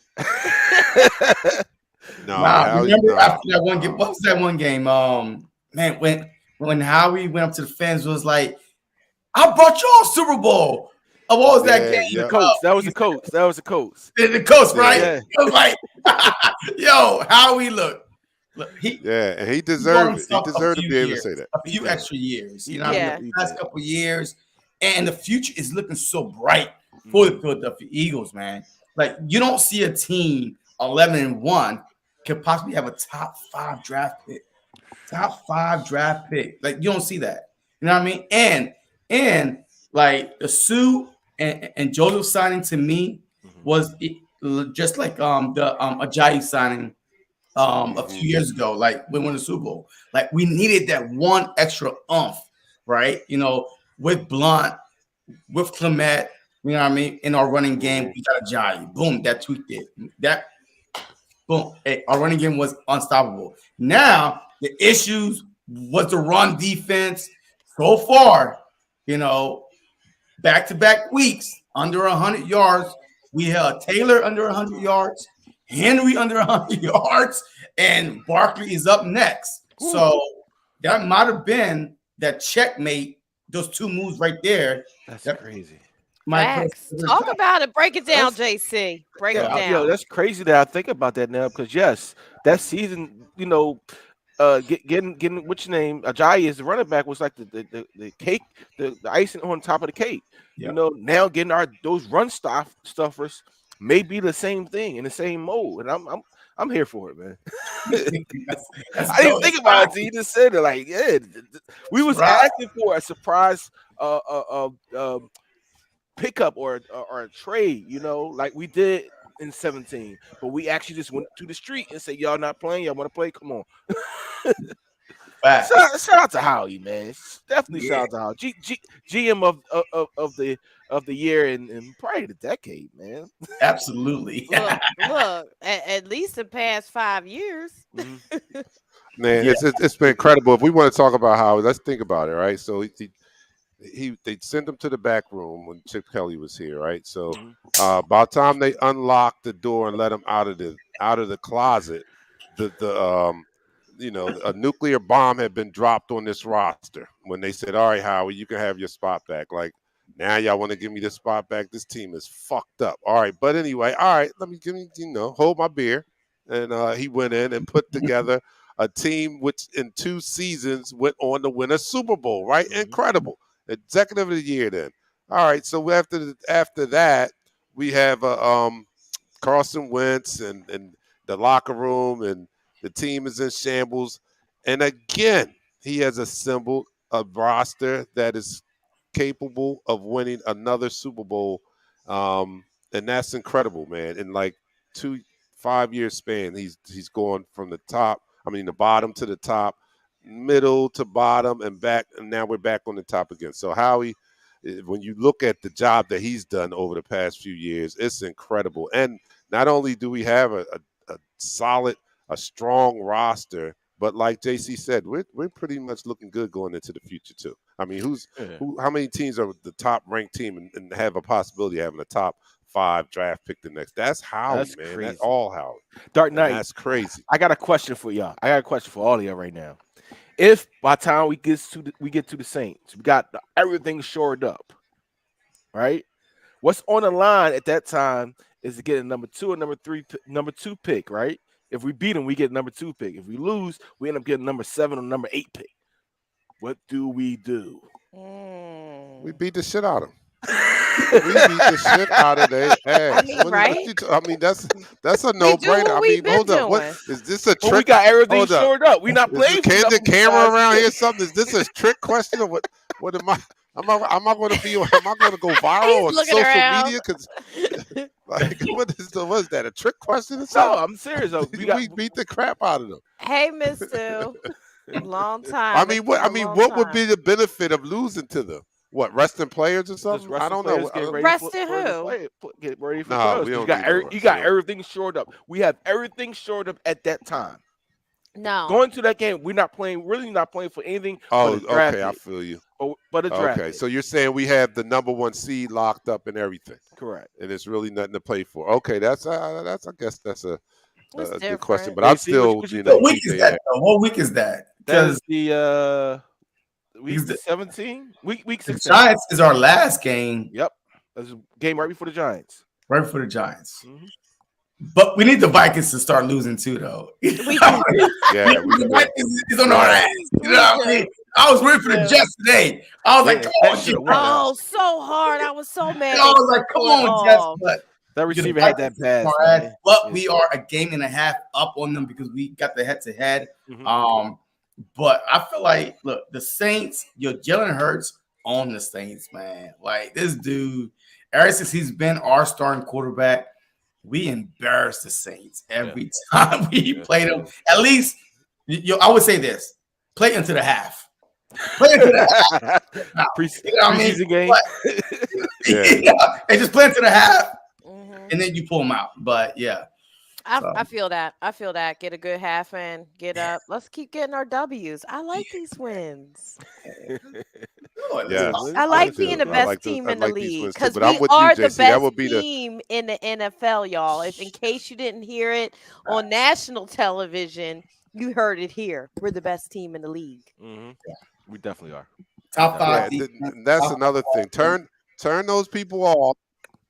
No, Nah, remember no. after that one game? What was that one game? Man, when Howie went up to the fans, was like, "I brought y'all Super Bowl." Oh, what was that Yeah, game? The yeah, Colts. That was the Colts. That was the Colts. The coast, right? yeah, Yeah. It was like, yo, Howie look, he yeah, and he bought deserved it. He himself a deserved to few be able to years, say that. a few extra years. He You know, what I Yeah. mean? He The last did. couple of years, and the future is looking so bright for the Philadelphia Eagles, man. Like you don't see a team 11-1 could possibly have a top 5 draft pick. Top 5 draft pick. Like you don't see that. You know what I mean? And like the Sue and Joseph signing to me was just like the Ajayi signing a few years ago, like we won the Super Bowl. Like we needed that one extra umph, right? With Blunt, with Clement, you know what I mean? In our running game, we got Ajayi. Boom, that tweaked it. That boom, hey, our running game was unstoppable. Now the issues was the run defense. So far, back-to-back weeks under 100 yards. We held Taylor under 100 yards, Henry under 100 yards, and Barkley is up next. Ooh. So that might have been that checkmate. Those 2 moves right there. That's That crazy. might put us Facts. over the Talk top. about it. Break it down, That's- JC. Break Yeah, it down. Yo, that's crazy that I think about that now, because yes, that season, getting what's your name? Ajayi as the running back was like the cake, the icing on top of the cake. Yeah. Now getting those run stuffers may be the same thing in the same mode, and I'm here for it, man. That's I didn't dope. think about it. Till you just said it. Like, yeah, we was right. asking for a surprise pickup or a trade, like we did in 17. But we actually just went to the street and said, "Y'all not playing? Y'all want to play? Come on." Facts. Shout out to Howie, man. Definitely Yeah, shout out to Howie. GM of the year and probably the decade, man. absolutely. Look. At least the past 5 years. Mhm. Man, Yeah. it's been incredible. If we want to talk about how, let's think about it, right? So they sent him to the back room when Chip Kelly was here, right? So Mhm. about time they unlocked the door and let him out of the closet, the a nuclear bomb had been dropped on this roster when they said, "All right, Howie, you can have your spot back." Like, now y'all want to give me this spot back? This team is fucked up. All right, but anyway, all right, let me hold my beer, and he went in and put together a team which in 2 seasons went on to win a Super Bowl. Right, Mhm. incredible. Executive of the year. Then, all right. So after that, we have Carson Wentz and the locker room, and the team is in shambles. And again, he has assembled a roster that is capable of winning another Super Bowl. And that's incredible, man. In like 2 5 year span, he's gone from the bottom to the top, middle to bottom, and back, and now we're back on the top again. So Howie, when you look at the job that he's done over the past few years, it's incredible. And not only do we have a solid, a strong roster, but like JC said, we're pretty much looking good going into the future too. I mean, Yeah. how many teams are the top ranked team and have a possibility of having a top 5 draft pick the next? That's Howie, That's man. That's crazy. all Howie, Dark and Knight, that's crazy. I got a question for y'all. I got a question for all of y'all right now. If by the time we get to the Saints, we got everything shored up, right? What's on the line at that time is to get a number 2 or number 2 pick, right? If we beat them, we get number 2 pick. If we lose, we end up getting number 7 or number 8 pick. What do we do? We Mm. beat the shit out of them. We beat the shit out of their I ass. mean, right? I mean, that's a We do no-brainer. what I we've mean, been hold up. What doing. is this a But we trick? got everything Hold up. shored up. We're not Is playing for the nothing camera besides around here this. something? Is this a trick question or what? What am I? Am I going to be? Am I going to go viral He's on looking social around. media? Because like, what is that? A trick question or No, something? I'm serious though. We beat the crap out of them. Hey, Miss Stu. Long I time. mean, It's been a long what would time. be the benefit of losing to them? What, resting players or Just something? I resting don't know. players getting ready Resting for the who? play, get ready for the No, playoffs. we 'Cause don't need no you rest. got everything shored up. We have everything shored up at that time. No. Going to that game, we're not playing. Really, not playing for anything but Oh, a draft okay, I pick. feel you. But a draft Okay, pick. so you're saying we have the number 1 seed locked up and everything, Correct. and it's really nothing to play for. Okay, that's I guess that's It's a good question, different. but I'd JC, still what you What think? week beat is their that ass. though? What week is that? That is Because the week the 17, week the 16. Giants is our last game Yep, that's a game right before the Giants. right before the Giants. Mhm. But we need the Vikings to start losing too, though. We do. Yeah, we The do. Vikings is on our Yeah. ass. You know We what I mean? do. I was rooting for the Yeah. Jets today. I was like, Yeah, come that on, should Jets. have won. Oh, so hard. I was so mad I they was like, couldn't come pull it on, Jets. off. But That the receiver had Vikings that pass, on our ass. man. But Yeah. we are a game and a half up on them because we got the head to head. Mhm. But I feel like, look, the Saints, Jalen Hurts on the Saints, man. Like this dude, ever since he's been our starting quarterback, we embarrass the Saints every time we play them. At least, I would say this: play into the half. Play into the half. Now, you know what I mean? Preseason game. But, Yeah. and just play into the half, Mhm. and then you pull them out. But yeah, so. I feel that. I feel that. Get a good half in. Get up. Let's keep getting our W's. I like these wins. Yes, I I like being do. the I best like team I in the like these league wins too. because But I'm we with you, are the JC. That best would be the team in the NFL, y'all. If in case you didn't hear it on national television, you heard it here. We're the best team in the league. Mhm. We definitely are. Top yeah. five defense. That's another thing. Turn those people off.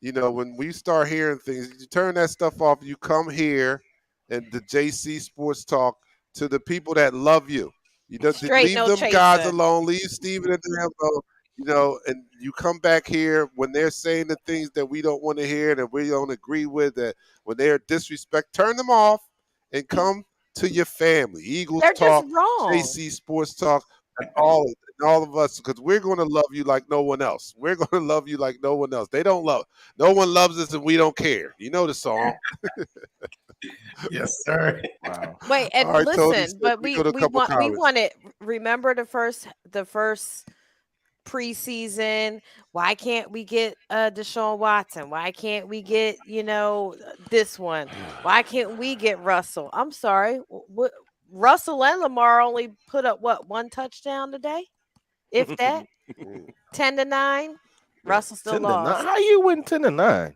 You know, when we start hearing things, you turn that stuff off. You come here and the JC Sports Talk to the people that love you. You don't Straight leave no them guys chaser. alone. Leave Steven and them alone. and you come back here when they're saying the things that we don't want to hear, that we don't agree with, that when they're disrespect, turn them off and come to your family. Eagles They're just Talk, wrong. JC Sports Talk, and all of us, because we're going to love you like no one else. We're going to love you like no one else. They don't love. No one loves us, and we don't care. You know the song. Yes, sir. Wow. Wait, All and right, Tony. listen, but We go to a couple we comments. want it. Remember the first preseason. Why can't we get Deshaun Watson? Why can't we get this one? Why can't we get Russell? I'm sorry, what Russell and Lamar only put up one touchdown today, if that, Mm. 10-9. Russell still 10-9. lost. How you win 10-9?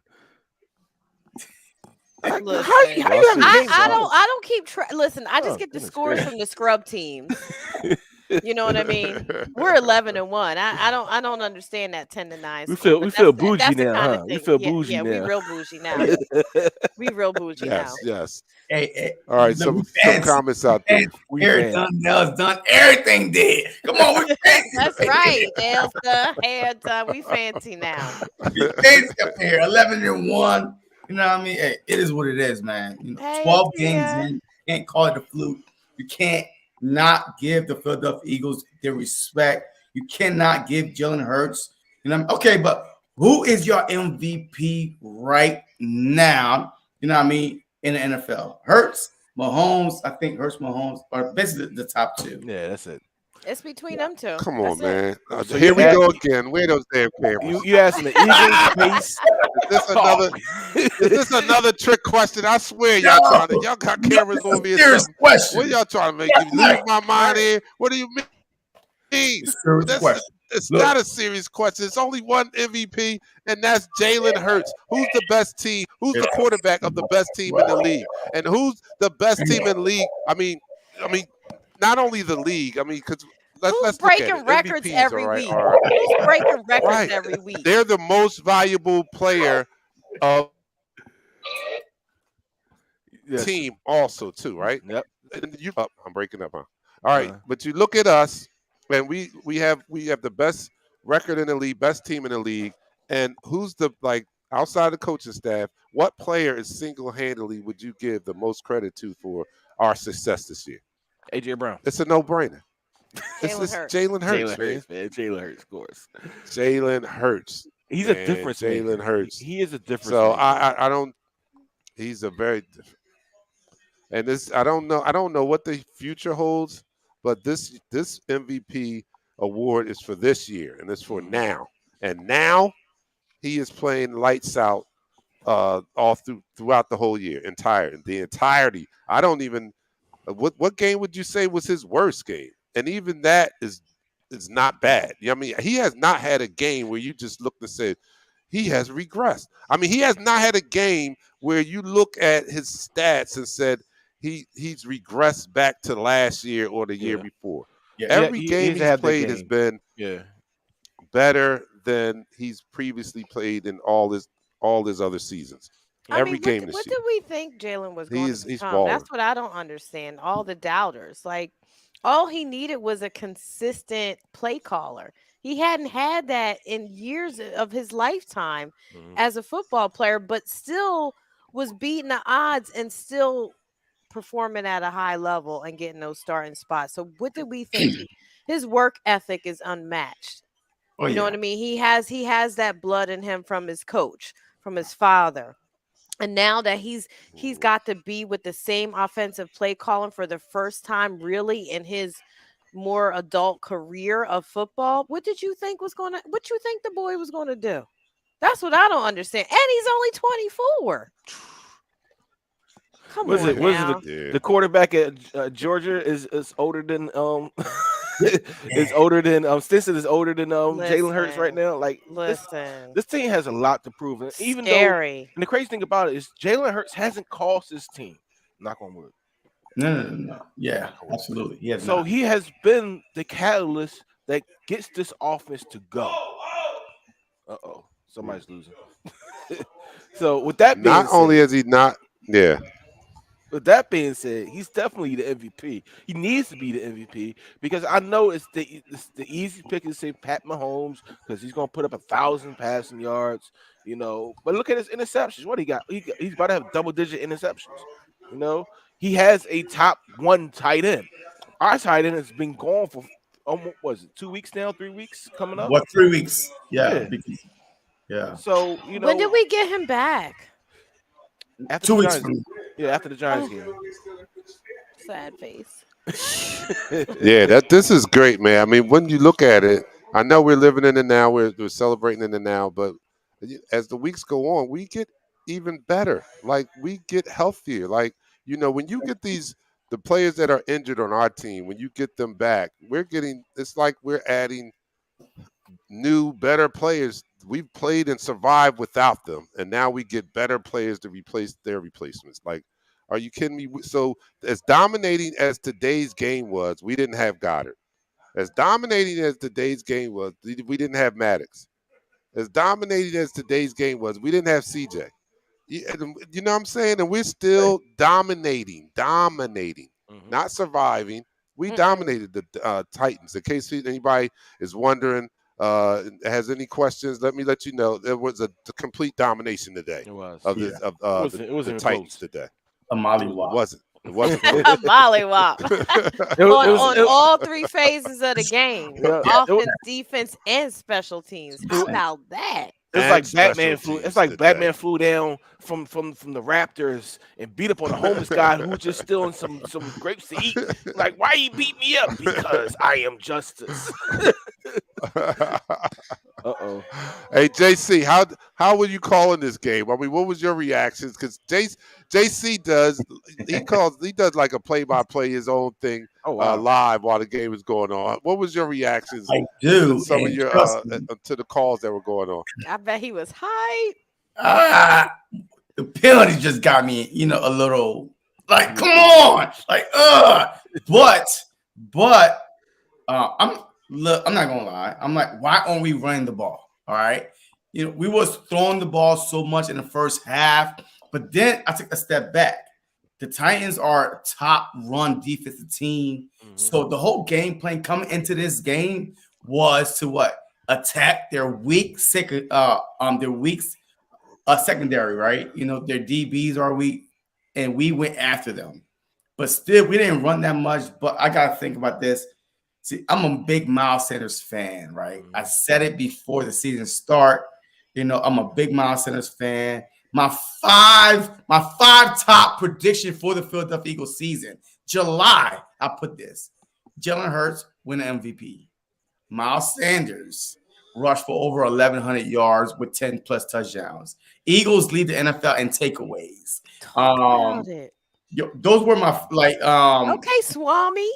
How Listen, you have games I don't keep listen. I just Oh, get the goodness scores gracious. from the scrub teams. You know what I mean? We're 11-1. I don't understand that 10-9 We score. feel But we feel that's bougie that's the now, kind huh? of We thing. feel Yeah, bougie we now. real bougie now. We real bougie now. Yes. Hey, All right, look, we some fancy. comments out there. We Hair fan. done, nails done, everything did. Come on, we fancy. That's right. Nails done, hair done. We fancy now. We fancy up here. 11-1. You know what I mean? Hey, it is what it is, man. Hey, 12 games Atia. in, can't call it a fluke. You can't not give the Philadelphia Eagles their respect. You cannot give Jalen Hurts. Okay, but who is your MVP right now? You know what I mean? In the NFL, Hurts, Mahomes. I think Hurts, Mahomes are basically the top two. Yeah, that's it. It's between them two. Come That's on, it. man. So Here you we add- go again. Where those damn cameras? You asking the Eagles pace? Is this another trick question? I swear y'all y'all got cameras This is on me a or serious something. question. What y'all trying to make me lose my mind here? What do you mean? It's a serious That's question. it's Look. not a serious question. It's only one MVP, and that's Jalen Hurts. Who's the best team? Who's the quarterback of the best team in the league? And who's the best team in the league? I mean, not only the league. I mean, because let's Who's look at breaking it. records MVPs, every all right, week? are Who's breaking records right. every week? They're the most valuable player of Yes. team, also too, right? Yep. And I'm breaking up, huh? All right, Uh-huh. but you look at us, and we have the best record in the league, best team in the league, and who's the outside the coaching staff? What player is single-handedly would you give the most credit to for our success this year? AJ Brown. It's a no-brainer. It's Jalen Hurts. Jalen Hurts, Jalen man. Hurts, man. Jalen Hurts scores. Jalen Hurts. He's man. a difference Jalen maker. Hurts. He is a difference So maker. I don't. He's a very different. And this, I don't know what the future holds, but this MVP award is for this year, and it's for now. And now he is playing lights out all throughout the whole year, the entirety. I don't even what game would you say was his worst game? And even that is not bad. I mean, he has not had a game where you just looked and said he has regressed. I mean, he has not had a game where you look at his stats and said he's regressed back to last year or the year before. Yeah. Every he game has he's had that played has game. been better than he's previously played in all his other seasons. Every game this what year. did we think Jalen was going to He's become? balling. That's what I don't understand. All the doubters, all he needed was a consistent play caller. He hadn't had that in years of his lifetime as a football player, but still was beating the odds and still performing at a high level and getting those starting spots. So what did we think? His work ethic is unmatched. Oh, You know yeah. what I mean? He has that blood in him from his coach, from his father. And now that he's got to be with the same offensive play calling for the first time really in his more adult career of football, what you think the boy was going to do? That's what I don't understand. And he's only 24. Come Was on it? Was now. the quarterback at Georgia is older than is older than Stinson is older than Jalen Hurts right now? Listen, this team has a lot to prove. And even scary. and the crazy thing about it is Jalen Hurts hasn't cost his team. Knock on wood. No. Yeah, absolutely. He has So not. he has been the catalyst that gets this offense to go. Somebody's losing. So with that being Not only said, is he not, yeah. With that being said, he's definitely the MVP. He needs to be the MVP because I know it's the easy pick to say Pat Mahomes because he's gonna put up 1,000 passing yards, But look at his interceptions. What he got? He's about to have double-digit interceptions. He has a top one tight end. Our tight end has been gone for almost was it 2 weeks now, 3 weeks coming up. What 3 weeks? Yeah, Yeah. because yeah, So When did we get him back? after 2 weeks the from Giants, yeah, after the Giants Oh. game. Sad face. Yeah, this is great, man. I mean, when you look at it, I know we're living in the now, we're celebrating in the now, but as the weeks go on, we get even better. Like we get healthier. Like when you get the players that are injured on our team, when you get them back, it's like we're adding new, better players. We've played and survived without them, and now we get better players to replace their replacements. Like, are you kidding me? So, as dominating as today's game was, we didn't have Goddard. As dominating as today's game was, we didn't have Maddox. As dominating as today's game was, we didn't have CJ. You know what I'm saying? And we're still dominating, Mhm. not surviving. We Mm-mm. dominated the Titans. In case anybody is wondering, has any questions, let you know there was a complete domination today It was. of yeah, this of It wasn't the even Titans close. today. a It mollywop. wasn't. It wasn't close. A mollywop. It was. It was. On It, all three phases of the game. yeah, it was, Offense, defense, and special teams. How it, about that? it's And like special Batman flew. It's teams like today. Batman flew down from the Raptors and beat up on a homeless guy who's just stealing some grapes to eat. Like, why you beat me up? Because I am justice. Uh-oh. Hey JC, how were you calling this game? I mean, what was your reactions? Because JC he does like a play-by-play, his own thing Oh wow. live while the game is going on. What was your reactions I to do, some of and your trust me, to the calls that were going on? I bet he was hype. ah, the penalty just got me, a little like, come on, like, but I'm not gonna lie. I'm like, why aren't we running the ball? All right, we was throwing the ball so much in the first half, but then I took a step back. The Titans are top run defensive team, so the whole game plan coming into this game was to what attack their weak secondary, right? Their DBs are weak, and we went after them. But still, we didn't run that much. But I gotta think about this. See, I'm a big Miles Sanders fan, right? I said it before the season start. I'm a big Miles Sanders fan. My five top prediction for the Philadelphia Eagles season, July. I put this: Jalen Hurts win the MVP. Miles Sanders rushed for over 1,100 yards with 10 plus touchdowns. Eagles lead the NFL in takeaways. Talk about it. Those were my Okay, Swami.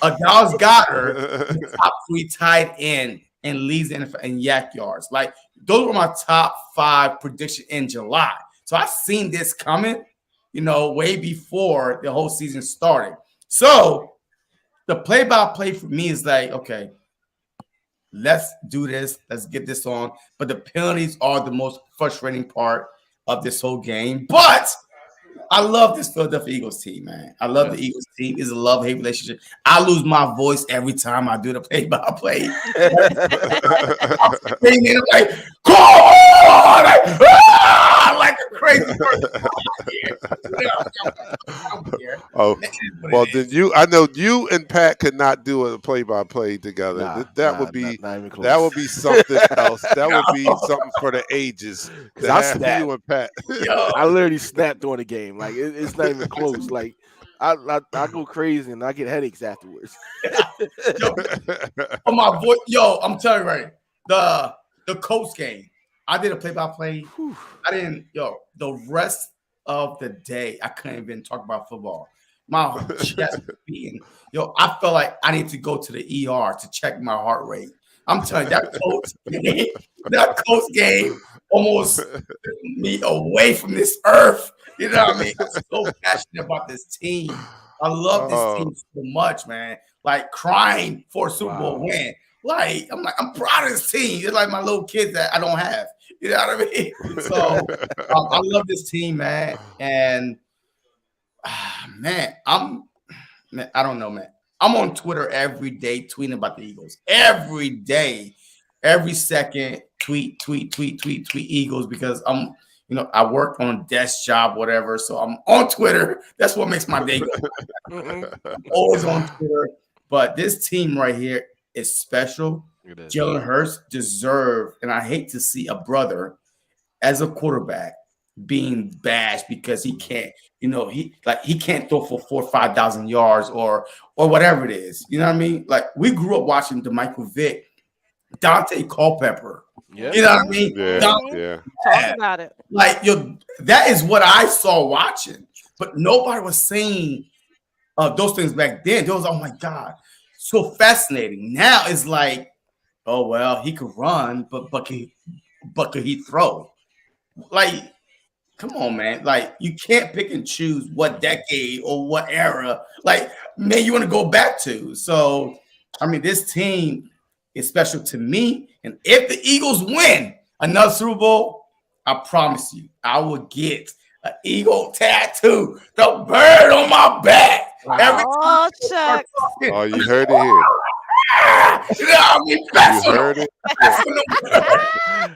Dallas Goddard, the top 3 tight end and leads the NFL in yak yards. Like those were my top 5 prediction in July. So I seen this coming, way before the whole season started. So the play-by-play for me is like, okay, let's do this. Let's get this on. But the penalties are the most frustrating part of this whole game. But I love this Philadelphia Eagles team, man. I love the Eagles team. It's a love-hate relationship. I lose my voice every time I do the play-by-play. I'm screaming, I'm like, come on! Like a crazy person. Oh, well, then I know you and Pat could not do a play-by-play together. That would be something else. That would be something for the ages. To have you and Pat. I literally snapped during the game. Like it's not even close. Like I go crazy and I get headaches afterwards. My voice, I'm telling you right. The Colts game, I did a play-by-play. I didn't, the rest of the day, I couldn't even talk about football. My chest was beating. I felt like I need to go to the ER to check my heart rate. I'm telling you, that Colts game almost took me away from this earth. You know what I mean? I'm so passionate about this team. I love this team so much, man. Like crying for a Super Bowl win. Like, I'm proud of this team. It's like my little kids that I don't have. You know what I mean? So I love this team, man. And Man, I don't know, man. I'm on Twitter every day tweeting about the Eagles. Every day, every second, tweet Eagles because I work on a desk job, whatever. So I'm on Twitter. That's what makes my day go. Always on Twitter. But this team right here is special. It is. Jalen Hurts deserves, and I hate to see a brother as a quarterback being bashed because he can't, he can't throw for 4,000 or 5,000 yards or whatever it is. You know what I mean? Like we grew up watching DeMichael Vick, Dante Culpepper. Yeah. You know what I mean? Yeah. Talk about it. Like that is what I saw watching, but nobody was saying those things back then. There was, oh my God, so fascinating. Now it's like, oh well, he could run, but could he throw? Like, come on, man. Like, you can't pick and choose what decade or what era, like, man, you want to go back to. So, I mean, this team is special to me. And if the Eagles win another Super Bowl, I promise you, I will get an Eagle tattoo, the bird on my back. Oh, Chuck. Oh, you heard it here. You know what I mean? You heard it.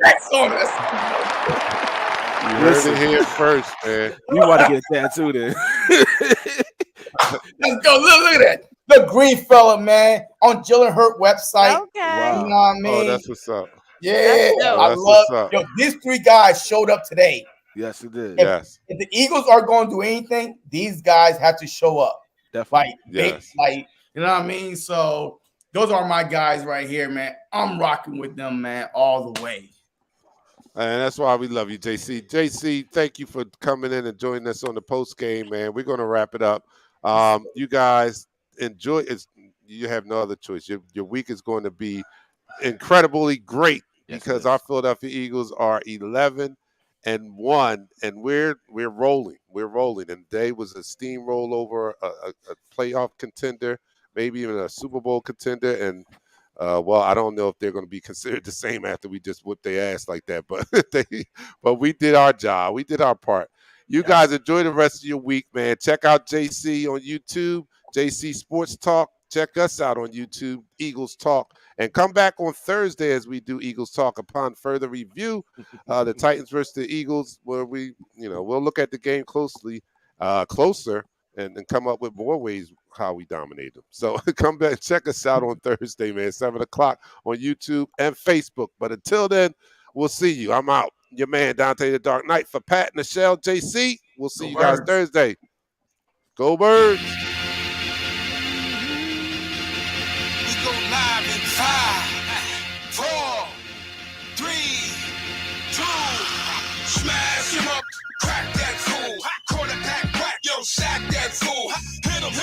That's on us. You heard it here first, man. You want to get a tattoo then? Let's go. Look at that. The green fella, man, on Jalen Hurt website. Okay. Wow. You know what I mean? Oh, that's what's up. Yeah, dope. I That's love. what's up. Yo, these three guys showed up today. Yes, it did. Yes. If the Eagles are going to do anything, these guys have to show up. Definitely. Yes. You know what I mean? So those are my guys right here, man. I'm rocking with them, man, all the way. And that's why we love you, JC. JC, thank you for coming in and joining us on the post game, man. We're going to wrap it up. You guys enjoy it. You have no other choice. Your week is going to be incredibly great because our Philadelphia Eagles are 11-1, and we're rolling. We're rolling. And today was a steamroll over a playoff contender, maybe even a Super Bowl contender. And well, I don't know if they're going to be considered the same after we just whipped their ass like that, but we did our job. We did our part. You guys enjoy the rest of your week, man. Check out JC on YouTube, JC Sports Talk. Check us out on YouTube, Eagles Talk. And come back on Thursday as we do Eagles Talk upon further review. The Titans versus the Eagles, where we'll look at the game closer and come up with more ways how we dominate them. So come back, check us out on Thursday, man, 7 o'clock on YouTube and Facebook. But until then, we'll see you. I'm out. Your man, Dante the Dark Knight, for Pat, Nichelle, JC. We'll see you guys Thursday. Go Birds. We go live in 5, 4, 3, 2. Smash him up, crack that fool. Quarterback whack, yo, sack that fool. Hit him,